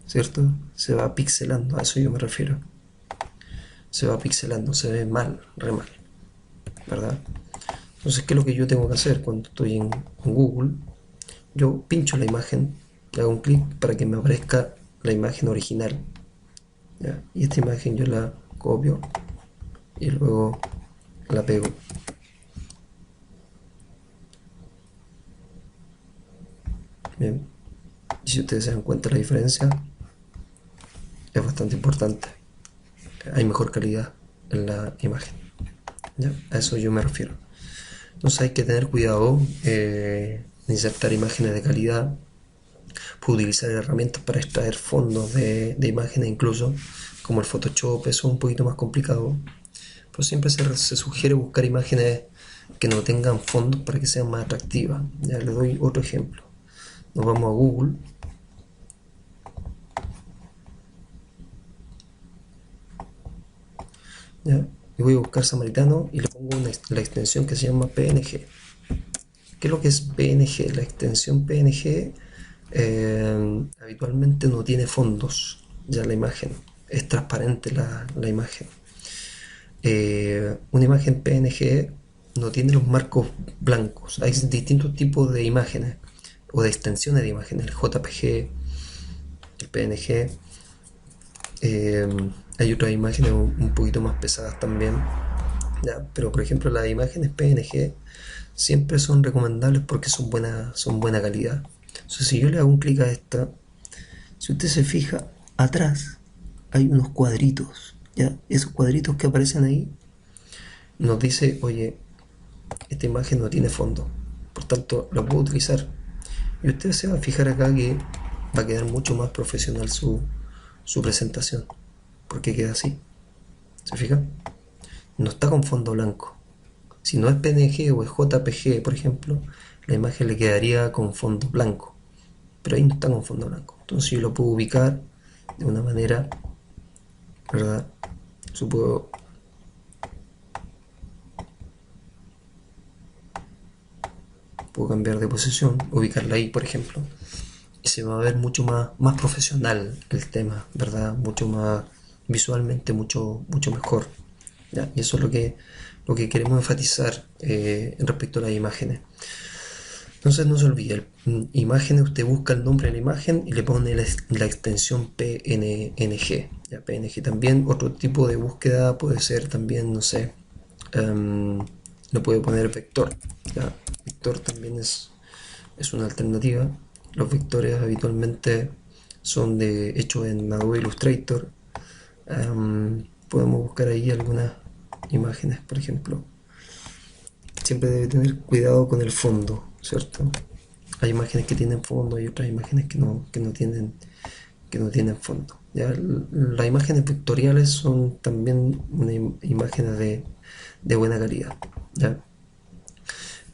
¿cierto? Se va pixelando, a eso yo me refiero. Se va pixelando, se ve mal, re mal, ¿verdad? Entonces, ¿qué es lo que yo tengo que hacer cuando estoy en Google? Yo pincho la imagen, le hago un clic para que me aparezca la imagen original. ¿Ya? Y esta imagen yo la copio y luego la pego. Bien. Y si ustedes se dan cuenta la diferencia, es bastante importante. Hay mejor calidad en la imagen. ¿Ya? A eso yo me refiero. Entonces hay que tener cuidado de insertar imágenes de calidad. Puedo utilizar herramientas para extraer fondos de imágenes incluso, como el Photoshop, eso es un poquito más complicado. Pero siempre se sugiere buscar imágenes que no tengan fondos para que sean más atractivas. Ya les doy otro ejemplo. Nos vamos a Google. ¿Ya? Y voy a buscar Samaritano y le pongo la extensión que se llama PNG. ¿Qué es lo que es PNG? La extensión PNG habitualmente no tiene fondos, ya la imagen. Es transparente la imagen. Una imagen PNG no tiene los marcos blancos. Hay distintos tipos de imágenes o de extensiones de imágenes. El JPG, el PNG. Hay otras imágenes un poquito más pesadas también. ¿Ya? Pero por ejemplo las imágenes PNG siempre son recomendables porque son buena calidad. Entonces si yo le hago un clic a esta, si usted se fija, atrás hay unos cuadritos. ¿Ya? Esos cuadritos que aparecen ahí nos dice, oye, esta imagen no tiene fondo, por tanto la puedo utilizar. Y usted se va a fijar acá que va a quedar mucho más profesional su presentación, porque queda así. ¿Se fija? No está con fondo blanco. Si no es PNG o es JPG, por ejemplo, la imagen le quedaría con fondo blanco, pero ahí no está con fondo blanco. Entonces yo lo puedo ubicar de una manera, ¿verdad? Puedo cambiar de posición, ubicarla ahí, por ejemplo, y se va a ver mucho más profesional el tema, ¿verdad? Mucho más visualmente, mucho mejor. ¿Ya? Y eso es lo que queremos enfatizar respecto a las imágenes. Entonces no se olvide, imágenes, usted busca el nombre de la imagen y le pone la extensión PNG. Ya, PNG también, otro tipo de búsqueda puede ser también, no sé, le puede poner vector. Ya, vector también es una alternativa. Los vectores habitualmente son hechos en Adobe Illustrator. Podemos buscar ahí algunas imágenes, por ejemplo. Siempre debe tener cuidado con el fondo, ¿cierto? Hay imágenes que tienen fondo, hay otras imágenes que no tienen fondo. ¿Ya? Las imágenes vectoriales son también imágenes de buena calidad. ¿Ya?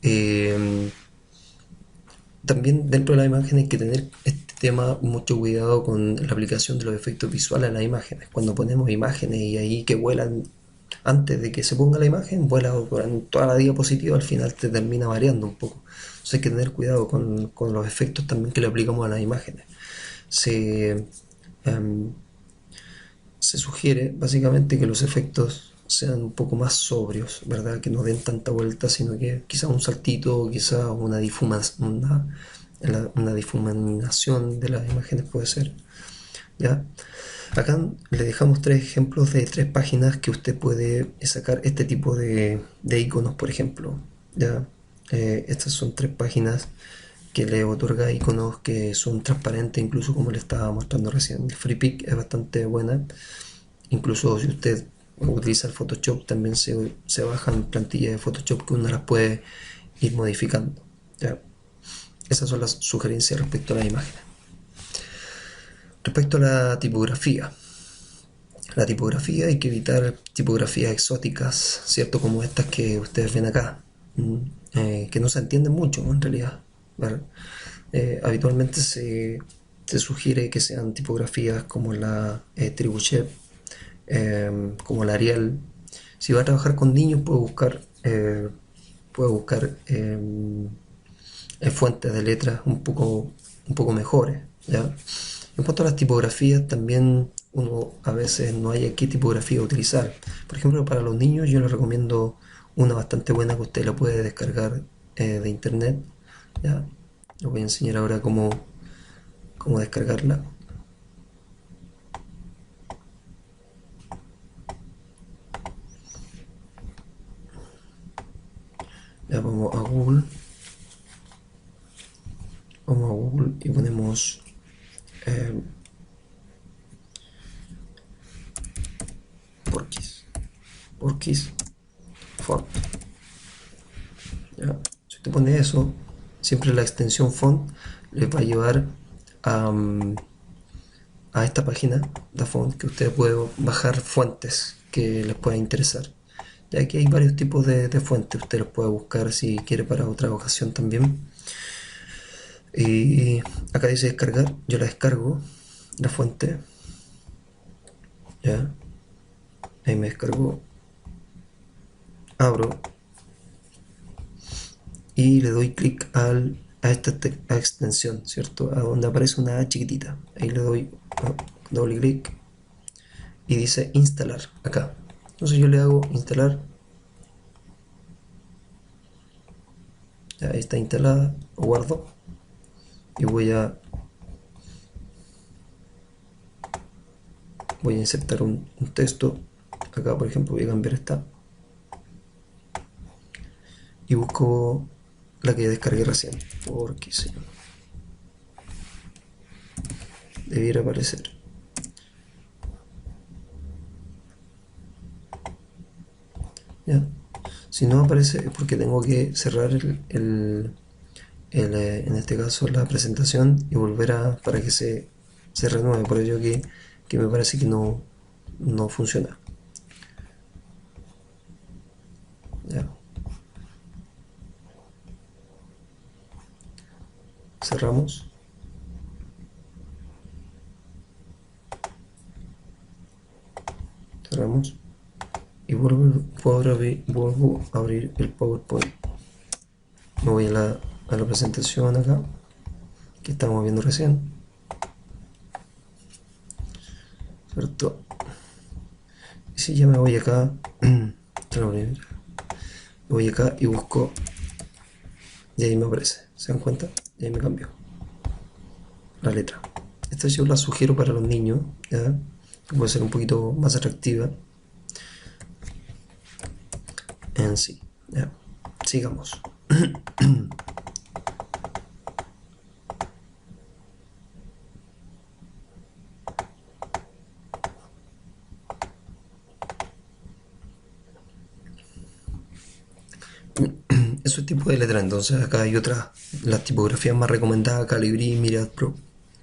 Eh, También dentro de la imagen hay que tener este tema mucho cuidado con la aplicación de los efectos visuales a las imágenes. Cuando ponemos imágenes y ahí que vuelan antes de que se ponga la imagen, vuela durante toda la diapositiva, al final te termina variando un poco. Entonces hay que tener cuidado con los efectos también que le aplicamos a las imágenes. Se, um, Se sugiere básicamente que los efectos sean un poco más sobrios, ¿verdad? Que no den tanta vuelta, sino que quizá un saltito, quizá una difuminación de las imágenes puede ser, ¿ya? Acá le dejamos tres ejemplos de tres páginas que usted puede sacar este tipo de iconos, por ejemplo, ¿ya? Estas son tres páginas que le otorga iconos que son transparentes, incluso como le estaba mostrando recién. El FreePic es bastante buena. Incluso si usted utiliza el Photoshop, también se bajan plantillas de Photoshop que uno las puede ir modificando. ¿Ya? Esas son las sugerencias respecto a las imágenes. Respecto a la tipografía hay que evitar tipografías exóticas, ¿cierto? Como estas que ustedes ven acá, que no se entienden mucho en realidad. ¿Vale? Habitualmente se sugiere que sean tipografías como la Trebuchet, como la Arial. Si va a trabajar con niños puede buscar fuentes de letras un poco mejores, ¿ya? En cuanto a las tipografías, también uno a veces no haya qué tipografía utilizar. Por ejemplo, para los niños yo les recomiendo una bastante buena que usted la puede descargar de internet. ¿Ya? Les voy a enseñar ahora cómo descargarla. Ya vamos a Google. Vamos a Google y ponemos eh, Porquis. Porquis Font. ¿Ya? Si usted pone eso, siempre la extensión font les va a llevar a esta página de font que usted puede bajar fuentes que les pueda interesar. Ya que hay varios tipos de fuentes, usted los puede buscar si quiere para otra ocasión también. Y acá dice descargar, yo la descargo, la fuente. Ya, ahí me descargo, abro y le doy clic a esta extensión, ¿cierto? A donde aparece una A chiquitita. Ahí le doy doble clic y dice instalar acá. Entonces yo le hago instalar. Ya, ahí está instalada, lo guardo y voy a insertar un texto. Acá por ejemplo voy a cambiar esta y busco la que descargué recién, porque sí, debiera aparecer. ¿Ya? Si no aparece es porque tengo que cerrar en este caso la presentación y volver para que se renueve. Por ello que me parece que no funciona. ¿Ya? Cerramos. Cerramos. Y vuelvo a abrir el PowerPoint. Me voy a la presentación acá que estamos viendo recién, ¿cierto? Y si ya me voy acá, me voy acá y busco y ahí me aparece, ¿se dan cuenta? Y ahí me cambió la letra. Esta yo la sugiero para los niños, ¿ya? Puede ser un poquito más atractiva en sí, ¿ya? Sigamos. Eso es tipo de letra, entonces acá hay otras, las tipografías más recomendadas: Calibri, Myriad Pro,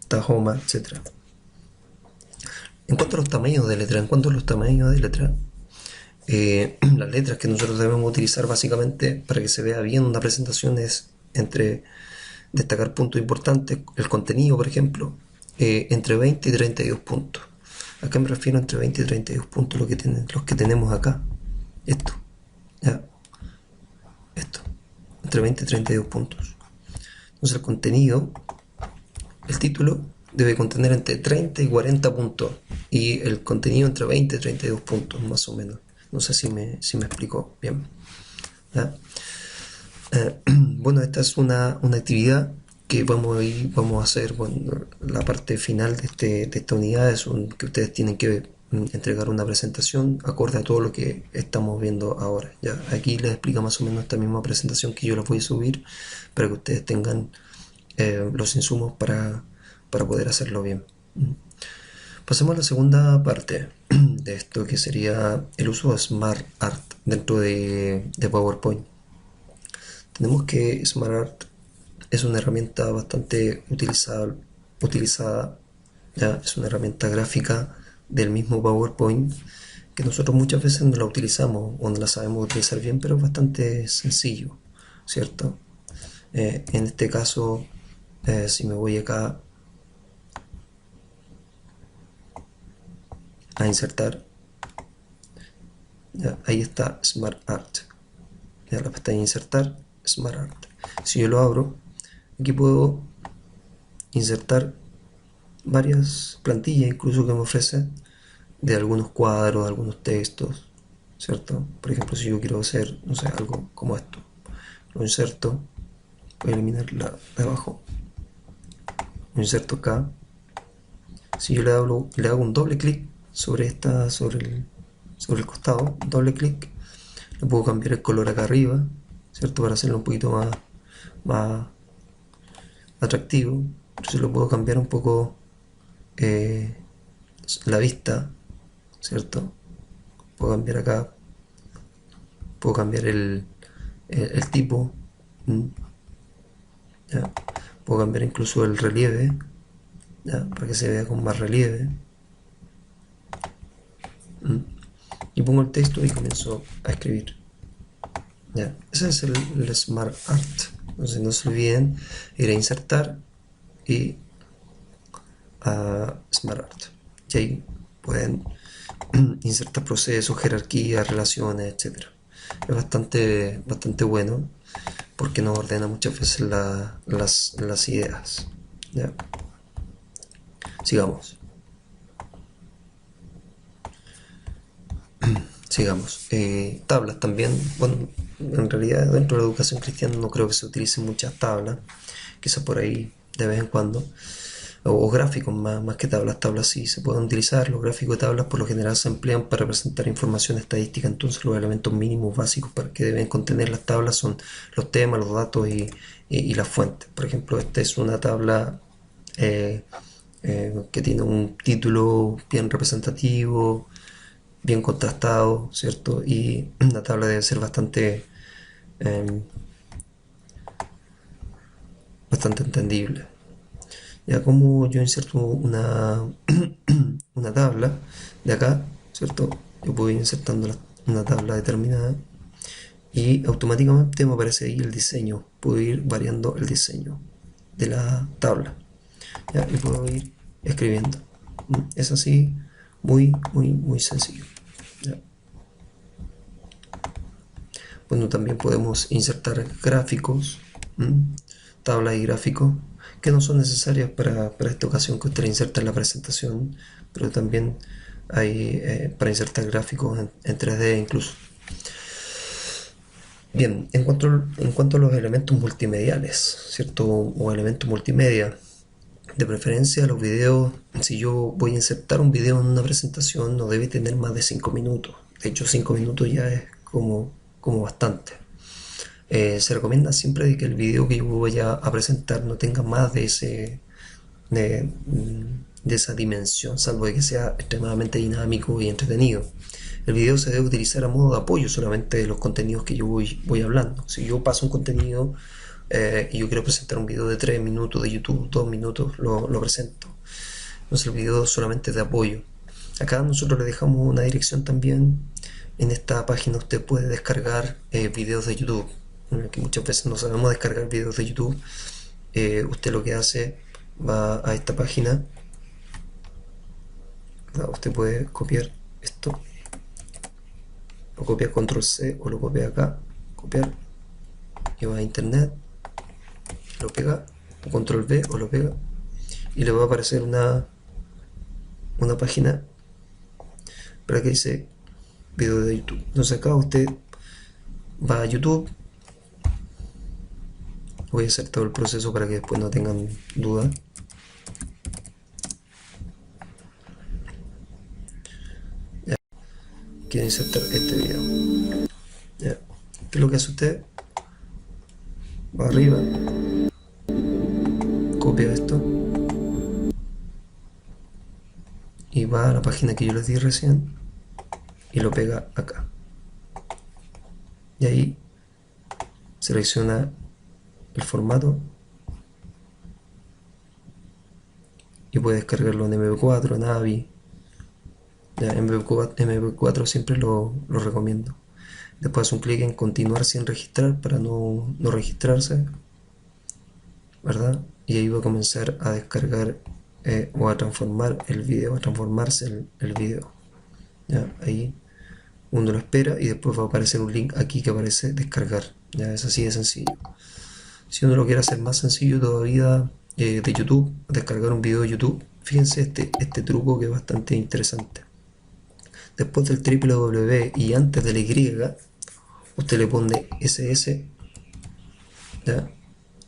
Tahoma, etcétera. En cuanto a los tamaños de letra, las letras que nosotros debemos utilizar básicamente para que se vea bien una presentación es entre destacar puntos importantes, el contenido, por ejemplo, entre 20 y 32 puntos. ¿A qué me refiero entre 20 y 32 puntos? Los que tenemos acá. Esto, ¿ya? Esto, entre 20 y 32 puntos. Entonces el contenido, el título, debe contener entre 30 y 40 puntos. Y el contenido entre 20 y 32 puntos, más o menos. No sé si me explico bien. ¿Ya? Bueno, esta es una actividad que vamos a hacer. Bueno, la parte final de esta unidad es que ustedes tienen que entregar una presentación acorde a todo lo que estamos viendo ahora. Ya, aquí les explica más o menos esta misma presentación que yo les voy a subir para que ustedes tengan los insumos para poder hacerlo bien. Pasemos a la segunda parte de esto, que sería el uso de Smart Art dentro de PowerPoint. Tenemos que SmartArt es una herramienta bastante utilizada, ya es una herramienta gráfica del mismo PowerPoint que nosotros muchas veces no la utilizamos o no la sabemos utilizar bien, pero es bastante sencillo, ¿cierto? En este caso, si me voy acá a insertar, ya, ahí está SmartArt, ya, la pestaña insertar, SmartArt. Si yo lo abro, aquí puedo insertar varias plantillas incluso que me ofrece de algunos cuadros, algunos textos, ¿cierto? Por ejemplo, si yo quiero hacer, no sé, algo como esto, lo inserto, voy a eliminar la de abajo, lo inserto acá. Si yo le hago un doble clic sobre el costado, doble clic, le puedo cambiar el color acá arriba, ¿cierto? Para hacerlo un poquito más atractivo. Entonces lo puedo cambiar un poco eh, la vista, ¿cierto? Puedo cambiar acá, puedo cambiar el tipo, ¿ya? Puedo cambiar incluso el relieve, ¿ya? Para que se vea con más relieve, y pongo el texto y comienzo a escribir, ¿ya? Ese es el Smart Art. Entonces no se olviden ir a insertar y a Smart Art, y ahí pueden insertar procesos, jerarquías, relaciones, etcétera. Es bastante bueno porque nos ordena muchas veces las ideas. ¿Ya? Sigamos. Sigamos. Tablas también. Bueno, en realidad dentro de la educación cristiana no creo que se utilicen muchas tablas. Quizás por ahí de vez en cuando. O gráficos más que tablas. Tablas sí se pueden utilizar. Los gráficos de tablas por lo general se emplean para representar información estadística. Entonces los elementos mínimos básicos para que deben contener las tablas son los temas, los datos y las fuentes. Por ejemplo, esta es una tabla eh, que tiene un título bien representativo, bien contrastado, ¿cierto? Y la tabla debe ser eh, bastante entendible. Ya como yo inserto una tabla de acá, ¿cierto? Yo puedo ir insertando una tabla determinada y automáticamente me aparece ahí el diseño. Puedo ir variando el diseño de la tabla, ¿ya? Y puedo ir escribiendo. Es así, muy sencillo, ¿ya? Bueno, también podemos insertar gráficos, tablas y gráficos que no son necesarias para esta ocasión que usted inserta en la presentación, pero también hay para insertar gráficos en 3D incluso. Bien, en cuanto a los elementos multimediales, ¿cierto? O elementos multimedia, de preferencia los videos, si yo voy a insertar un video en una presentación, no debe tener más de 5 minutos. De hecho, 5 minutos ya es como bastante. Se recomienda siempre de que el video que yo voy a presentar no tenga más de, de esa dimensión, salvo de que sea extremadamente dinámico y entretenido. El video se debe utilizar a modo de apoyo solamente de los contenidos que yo voy hablando. Si yo paso un contenido y yo quiero presentar un video de 3 minutos de YouTube, 2 minutos, lo presento. Entonces el video solamente es de apoyo. Acá nosotros le dejamos una dirección también. En esta página usted puede descargar videos de YouTube, que muchas veces no sabemos descargar videos de YouTube. Usted lo que hace, va a esta página, usted puede copiar esto, lo copia control C o lo copia acá, copiar, y va a internet, lo pega, o control V o lo pega, y le va a aparecer una página para que dice video de YouTube. Entonces acá usted va a YouTube. Voy a hacer todo el proceso para que después no tengan dudas. Quiero insertar este video. ¿Ya? ¿Qué es lo que hace usted? Va arriba, copia esto y va a la página que yo les di recién y lo pega acá. Y ahí selecciona el formato y puede descargarlo en MP4, en AVI. Ya, MP4 siempre lo recomiendo. Después hace un clic en continuar sin registrar para no registrarse, ¿verdad? Y ahí va a comenzar a descargar o a transformar el video, a transformarse el video. ¿Ya? Ahí uno lo espera y después va a aparecer un link aquí que aparece descargar. Ya es así de sencillo. Si uno lo quiere hacer más sencillo todavía, de YouTube, descargar un video de YouTube, fíjense este truco que es bastante interesante. Después del www y antes de la Y, usted le pone SS, ¿ya?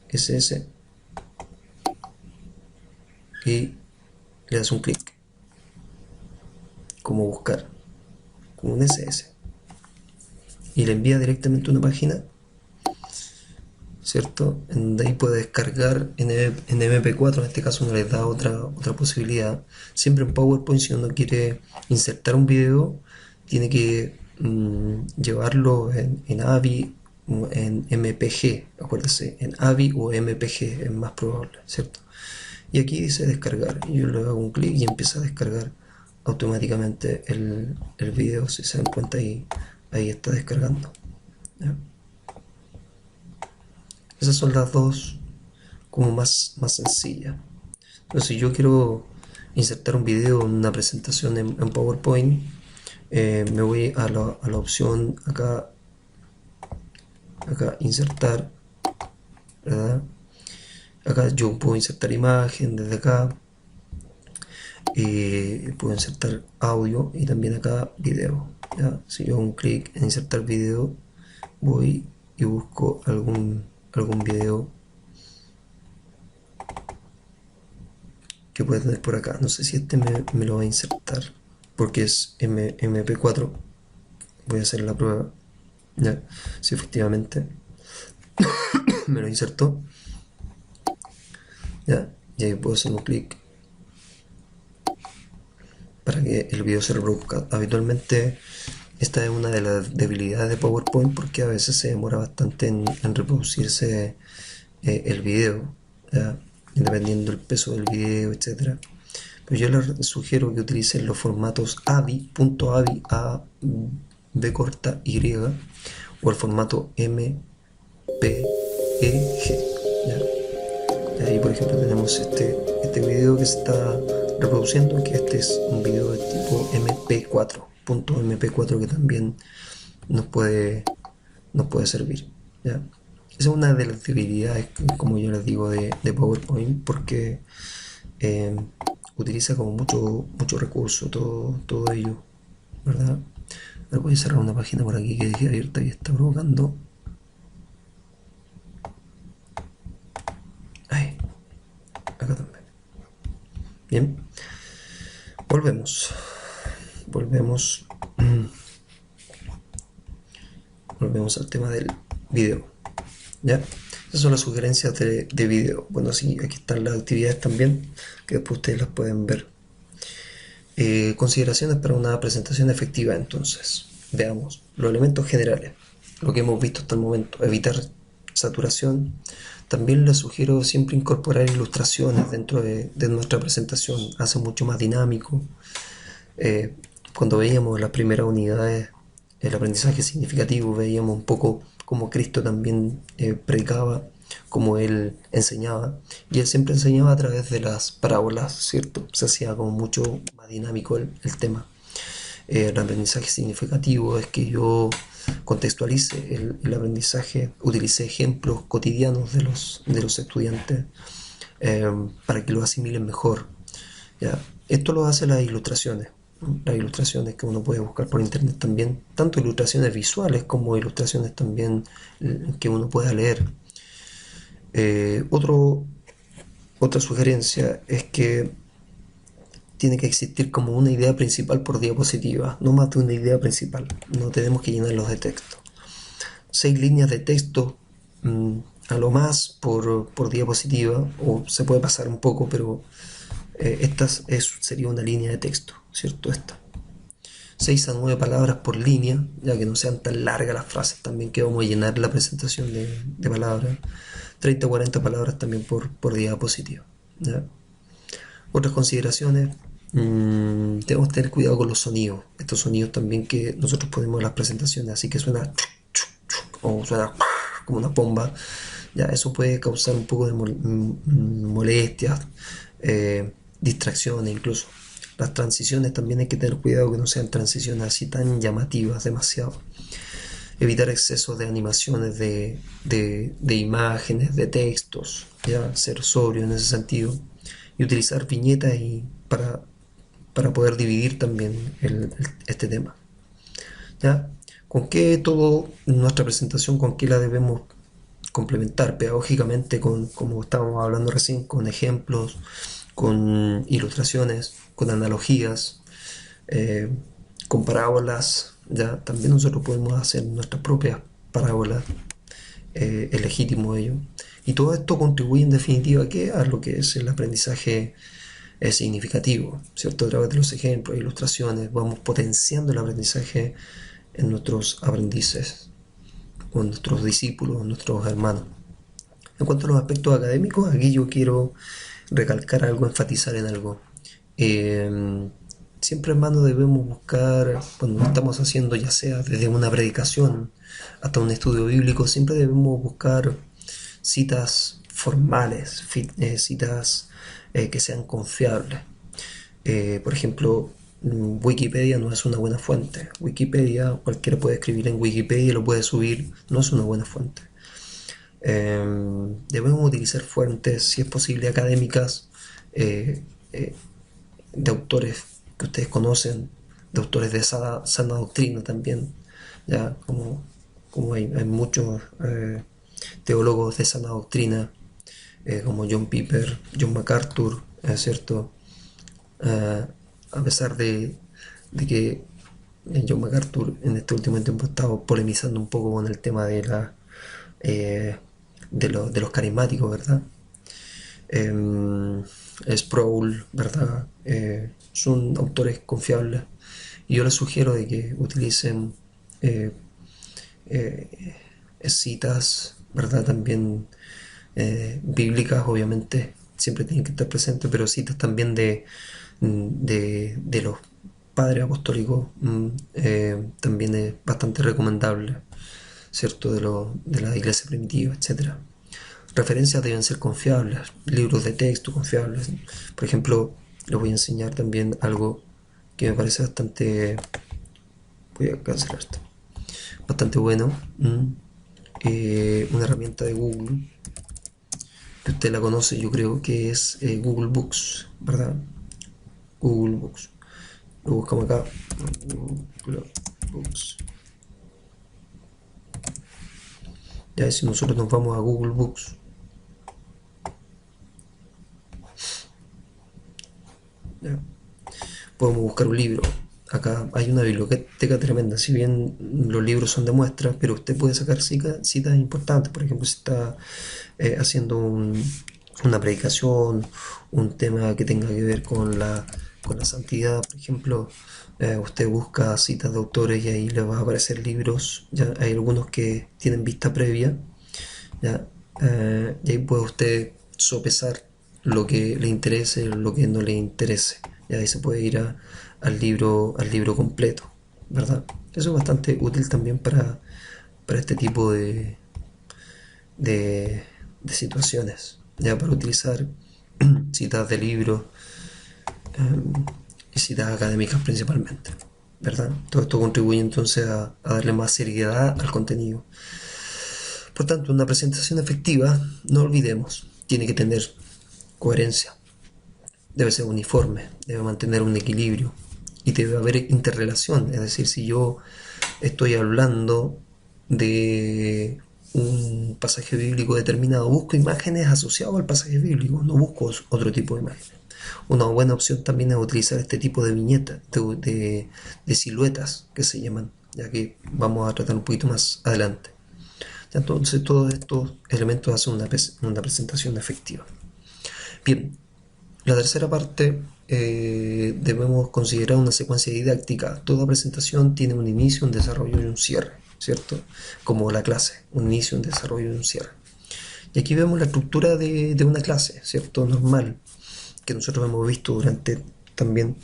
SS, y le das un clic, como buscar, con un SS, y le envía directamente una página, ¿cierto? En donde ahí puede descargar en MP4, en este caso no les da otra posibilidad. Siempre en PowerPoint, si uno quiere insertar un video, tiene que llevarlo en AVI o en MPG, acuérdese, en AVI o MPG es más probable, ¿cierto? Y aquí dice descargar, y yo le hago un clic y empieza a descargar automáticamente el video. Si se dan cuenta, ahí está descargando, ¿ya? Esas son las dos como más sencillas. Entonces, si yo quiero insertar un video en una presentación en PowerPoint, me voy a la opción acá insertar, ¿verdad? Acá yo puedo insertar imagen desde acá, puedo insertar audio y también acá video, ¿ya? Si yo hago un clic en insertar video, voy y busco algún video que puede tener por acá. No sé si este me lo va a insertar porque es MP4. Voy a hacer la prueba, ya, si efectivamente me lo insertó, ya, y ahí puedo hacer un clic para que el video se reproduzca. Habitualmente esta es una de las debilidades de PowerPoint porque a veces se demora bastante en reproducirse el video, ¿ya? Dependiendo del peso del video, etcétera. Pero yo les sugiero que utilicen los formatos AVI, .avi, A, B corta, Y, o el formato MPEG, ¿ya? Y ahí, por ejemplo, tenemos este video que se está reproduciendo, que este es un video de tipo MP4, .mp4, que también nos puede servir, ¿ya? Esa es una de las debilidades, como yo les digo, de PowerPoint, porque utiliza como mucho recurso, todo ello, ¿verdad? Ahora voy a cerrar una página por aquí que dejé abierta y está provocando acá también. Bien, volvemos, volvemos, volvemos al tema del video. ¿Ya? Esas son las sugerencias de video. Bueno, sí, aquí están las actividades también, que después ustedes las pueden ver. Consideraciones para una presentación efectiva, entonces. Veamos los elementos generales, lo que hemos visto hasta el momento. Evitar saturación. También les sugiero siempre incorporar ilustraciones dentro de nuestra presentación. Hace mucho más dinámico. Eh, Cuando veíamos las primeras unidades, el aprendizaje significativo, veíamos un poco cómo Cristo también predicaba, cómo Él enseñaba, y Él siempre enseñaba a través de las parábolas, ¿cierto? Se hacía como mucho más dinámico el tema. El aprendizaje significativo es que yo contextualice el aprendizaje, utilice ejemplos cotidianos de los estudiantes eh, para que lo asimilen mejor. ¿Ya? Esto lo hacen las ilustraciones que uno puede buscar por internet también, tanto ilustraciones visuales como ilustraciones también que uno pueda leer. Eh, otro, Otra sugerencia es que tiene que existir como una idea principal por diapositiva, no más de una idea principal, no tenemos que llenarlos de texto. 6 líneas de texto a lo más por diapositiva, o se puede pasar un poco, pero sería una línea de texto, ¿cierto? 6 a 9 palabras por línea, ya que no sean tan largas las frases también que vamos a llenar la presentación de palabras. 30 o 40 palabras también por diapositiva. ¿Ya? Otras consideraciones, tenemos que tener cuidado con los sonidos. Estos sonidos también que nosotros ponemos en las presentaciones, así que suena o suena como una bomba. Ya, eso puede causar un poco de molestias, distracciones incluso. Las transiciones también hay que tener cuidado que no sean transiciones así tan llamativas demasiado. Evitar excesos de animaciones de imágenes, de textos, ya ser sobrio en ese sentido. Y utilizar viñetas para poder dividir también este tema. ¿Ya? ¿Con qué todo nuestra presentación, con qué la debemos complementar pedagógicamente como estábamos hablando recién, con ejemplos, con ilustraciones, con analogías, eh, con parábolas? Ya también nosotros podemos hacer nuestras propias parábolas, es legítimo ello. Y todo esto contribuye en definitiva a lo que es el aprendizaje significativo, ¿cierto? A través de los ejemplos, ilustraciones, vamos potenciando el aprendizaje en nuestros aprendices, con nuestros discípulos, nuestros hermanos. En cuanto a los aspectos académicos, aquí yo quiero recalcar algo, enfatizar en algo. Eh, Siempre, hermano, debemos buscar, cuando estamos haciendo ya sea desde una predicación hasta un estudio bíblico, siempre debemos buscar citas formales, citas que sean confiables. Por ejemplo, Wikipedia no es una buena fuente. Wikipedia, cualquiera puede escribir en Wikipedia y lo puede subir, no es una buena fuente. Debemos utilizar fuentes, si es posible, académicas, eh, eh, de autores que ustedes conocen, de autores de sana doctrina también, ya como hay muchos teólogos de sana doctrina, como John Piper, John MacArthur, ¿cierto? Uh, a pesar de que John MacArthur en este último tiempo ha estado polemizando un poco con el tema eh, de los carismáticos, ¿verdad? Sproul, ¿verdad? Son autores confiables y yo les sugiero de que utilicen eh, eh, citas, ¿verdad? También bíblicas, obviamente, siempre tienen que estar presentes, pero citas también de los padres apostólicos, también es bastante recomendable, ¿cierto? De la iglesia primitiva, etcétera. Referencias deben ser confiables, libros de texto confiables. Por ejemplo, les voy a enseñar también algo que me parece bastante... Voy a cancelar esto. Bastante bueno. Una herramienta de Google, que usted la conoce, yo creo que es Google Books, ¿verdad? Google Books. Lo buscamos acá. Google Books. Ya si nosotros nos vamos a Google Books, podemos buscar un libro. Acá hay una biblioteca tremenda, si bien los libros son de muestra, pero usted puede sacar citas importantes. Por ejemplo, si está haciendo una predicación, un tema que tenga que ver con la santidad, por ejemplo, usted busca citas de autores y ahí le va a aparecer libros. Ya hay algunos que tienen vista previa, ¿ya? Y ahí puede usted sopesar lo que le interese, lo que no le interese. Y ahí se puede ir al libro completo, ¿verdad? Eso es bastante útil también para este tipo de, de situaciones, ya para utilizar citas de libros y citas académicas principalmente, ¿verdad? Todo esto contribuye entonces a darle más seriedad al contenido. Por tanto, una presentación efectiva, no olvidemos, tiene que tener coherencia, debe ser uniforme, debe mantener un equilibrio y debe haber interrelación. Es decir, si yo estoy hablando de un pasaje bíblico determinado, busco imágenes asociadas al pasaje bíblico, no busco otro tipo de imágenes. Una buena opción también es utilizar este tipo de viñetas, de siluetas que se llaman, ya que vamos a tratar un poquito más adelante. Entonces todos estos elementos hacen una presentación efectiva. Bien, la tercera parte, debemos considerar una secuencia didáctica. Toda presentación tiene un inicio, un desarrollo y un cierre, ¿cierto? Como la clase, un inicio, un desarrollo y un cierre. Y aquí vemos la estructura de una clase, ¿cierto? Normal, que nosotros hemos visto durante también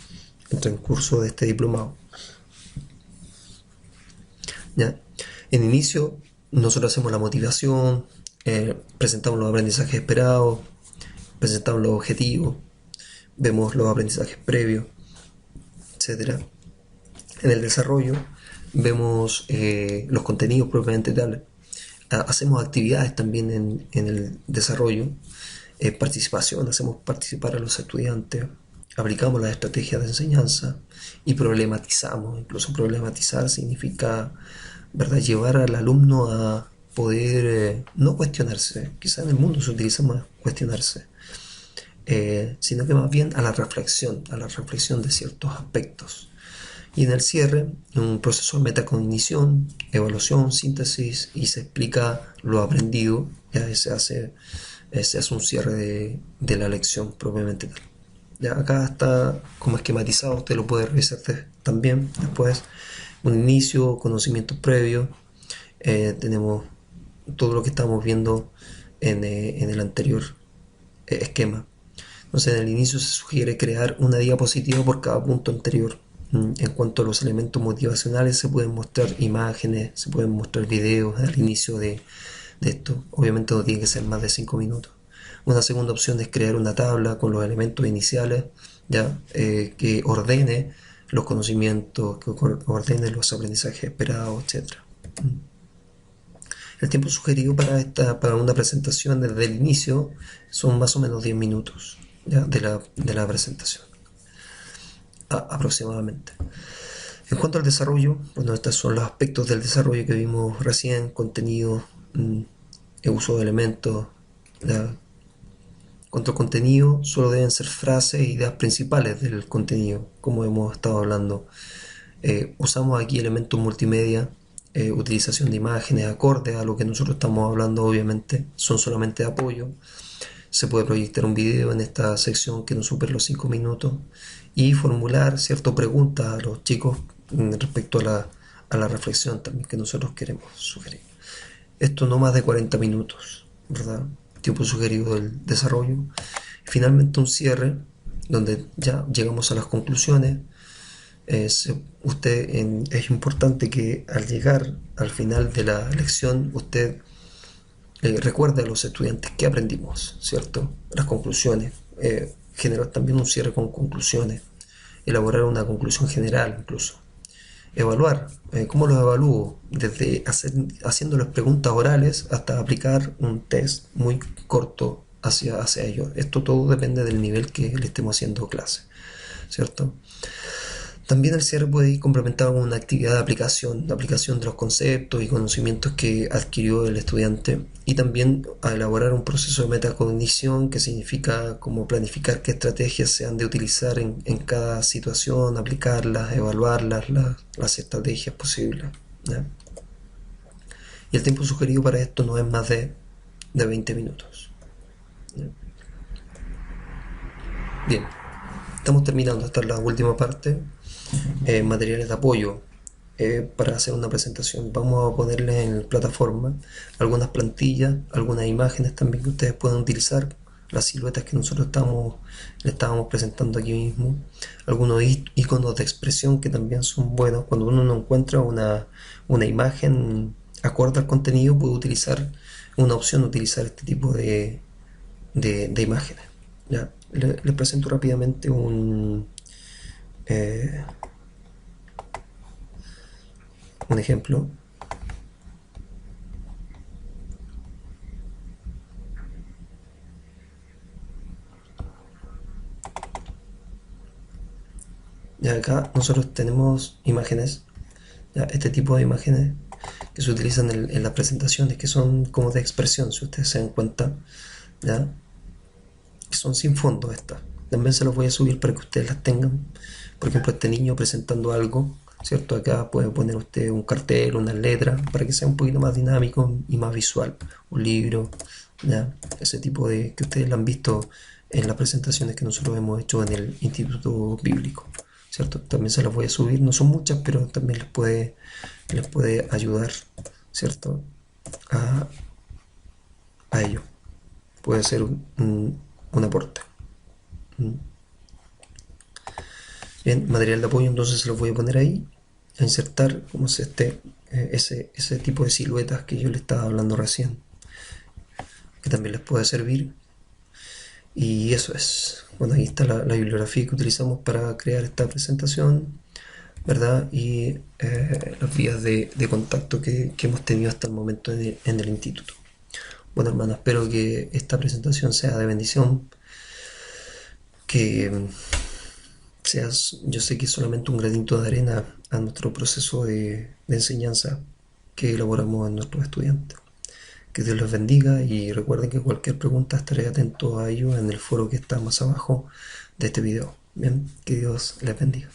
el transcurso de este diplomado. ¿Ya? En inicio, nosotros hacemos la motivación, presentamos los aprendizajes esperados, presentamos los objetivos, vemos los aprendizajes previos, etcétera. En el desarrollo vemos los contenidos propiamente tal. Hacemos actividades también en el desarrollo, participación, hacemos participar a los estudiantes, aplicamos las estrategias de enseñanza y problematizamos. Incluso problematizar significa, ¿verdad?, llevar al alumno a poder no cuestionarse. Quizá en el mundo se utiliza más cuestionarse, sino que más bien a la reflexión de ciertos aspectos. Y en el cierre, un proceso de metacognición, evaluación, síntesis, y se explica lo aprendido. Ya se hace un cierre de la lección propiamente tal. Ya acá está como esquematizado, usted lo puede revisar también después. Un inicio, conocimientos previos, tenemos todo lo que estamos viendo en el anterior esquema. Entonces, en el inicio se sugiere crear una diapositiva por cada punto anterior. En cuanto a los elementos motivacionales, se pueden mostrar imágenes, se pueden mostrar videos al inicio de esto. Obviamente no tiene que ser más de 5 minutos. Una segunda opción es crear una tabla con los elementos iniciales, ya que ordene los conocimientos, que ordene los aprendizajes esperados, etc. El tiempo sugerido para una presentación desde el inicio son más o menos 10 minutos, ¿ya?, de la presentación, aproximadamente. En cuanto al desarrollo, bueno, estos son los aspectos del desarrollo que vimos recién: contenido, el uso de elementos. Cuanto al contenido, solo deben ser frases e ideas principales del contenido, como hemos estado hablando. Usamos aquí elementos multimedia, utilización de imágenes acordes a lo que nosotros estamos hablando, obviamente, son solamente de apoyo. Se puede proyectar un video en esta sección que no supere los 5 minutos y formular ciertas preguntas a los chicos respecto a la reflexión también que nosotros queremos sugerir. Esto no más de 40 minutos, ¿verdad? Tiempo sugerido del desarrollo. Finalmente un cierre donde ya llegamos a las conclusiones. Es importante que al llegar al final de la lección usted recuerde a los estudiantes qué aprendimos, ¿cierto? Las conclusiones. Generar también un cierre con conclusiones. Elaborar una conclusión general incluso. Evaluar. ¿Cómo los evalúo? Desde haciéndoles preguntas orales hasta aplicar un test muy corto hacia ellos. Esto todo depende del nivel que le estemos haciendo clase, ¿cierto? También el cierre puede ir complementado con una actividad de aplicación de los conceptos y conocimientos que adquirió el estudiante, y también a elaborar un proceso de metacognición, que significa como planificar qué estrategias se han de utilizar en cada situación, aplicarlas, evaluarlas, las estrategias posibles, ¿ya? Y el tiempo sugerido para esto no es más de 20 minutos. ¿Ya? Bien, estamos terminando. Esta es la última parte. Materiales de apoyo para hacer una presentación. Vamos a ponerles en plataforma algunas plantillas, algunas imágenes también que ustedes puedan utilizar, las siluetas que nosotros le estábamos presentando aquí mismo, algunos iconos de expresión que también son buenos. Cuando uno no encuentra una imagen acorde al contenido, puede utilizar una opción, utilizar este tipo de imágenes. ¿Ya? Les presento rápidamente eh, un ejemplo. Ya acá nosotros tenemos imágenes, ya, este tipo de imágenes que se utilizan en las presentaciones, que son como de expresión, si ustedes se dan cuenta, ya, que son sin fondo estas. También se los voy a subir para que ustedes las tengan. Por ejemplo, este niño presentando algo, ¿cierto? Acá puede poner usted un cartel, unas letras, para que sea un poquito más dinámico y más visual. Un libro, ¿ya? Ese tipo de que ustedes lo han visto en las presentaciones que nosotros hemos hecho en el Instituto Bíblico, ¿cierto? También se las voy a subir, no son muchas, pero también les puede ayudar, ¿cierto? A, a ello. Puede ser un aporte. Bien, material de apoyo, entonces se los voy a poner ahí, a insertar como es ese tipo de siluetas que yo les estaba hablando recién, que también les puede servir. Y eso es. Bueno, ahí está la bibliografía que utilizamos para crear esta presentación, ¿verdad? Y las vías de contacto que hemos tenido hasta el momento en el instituto. Bueno, hermano, espero que esta presentación sea de bendición, que seas, yo sé que es solamente un granito de arena a nuestro proceso de enseñanza que elaboramos en nuestros estudiantes. Que Dios los bendiga, y recuerden que cualquier pregunta estaré atento a ello en el foro que está más abajo de este video. Bien, que Dios les bendiga.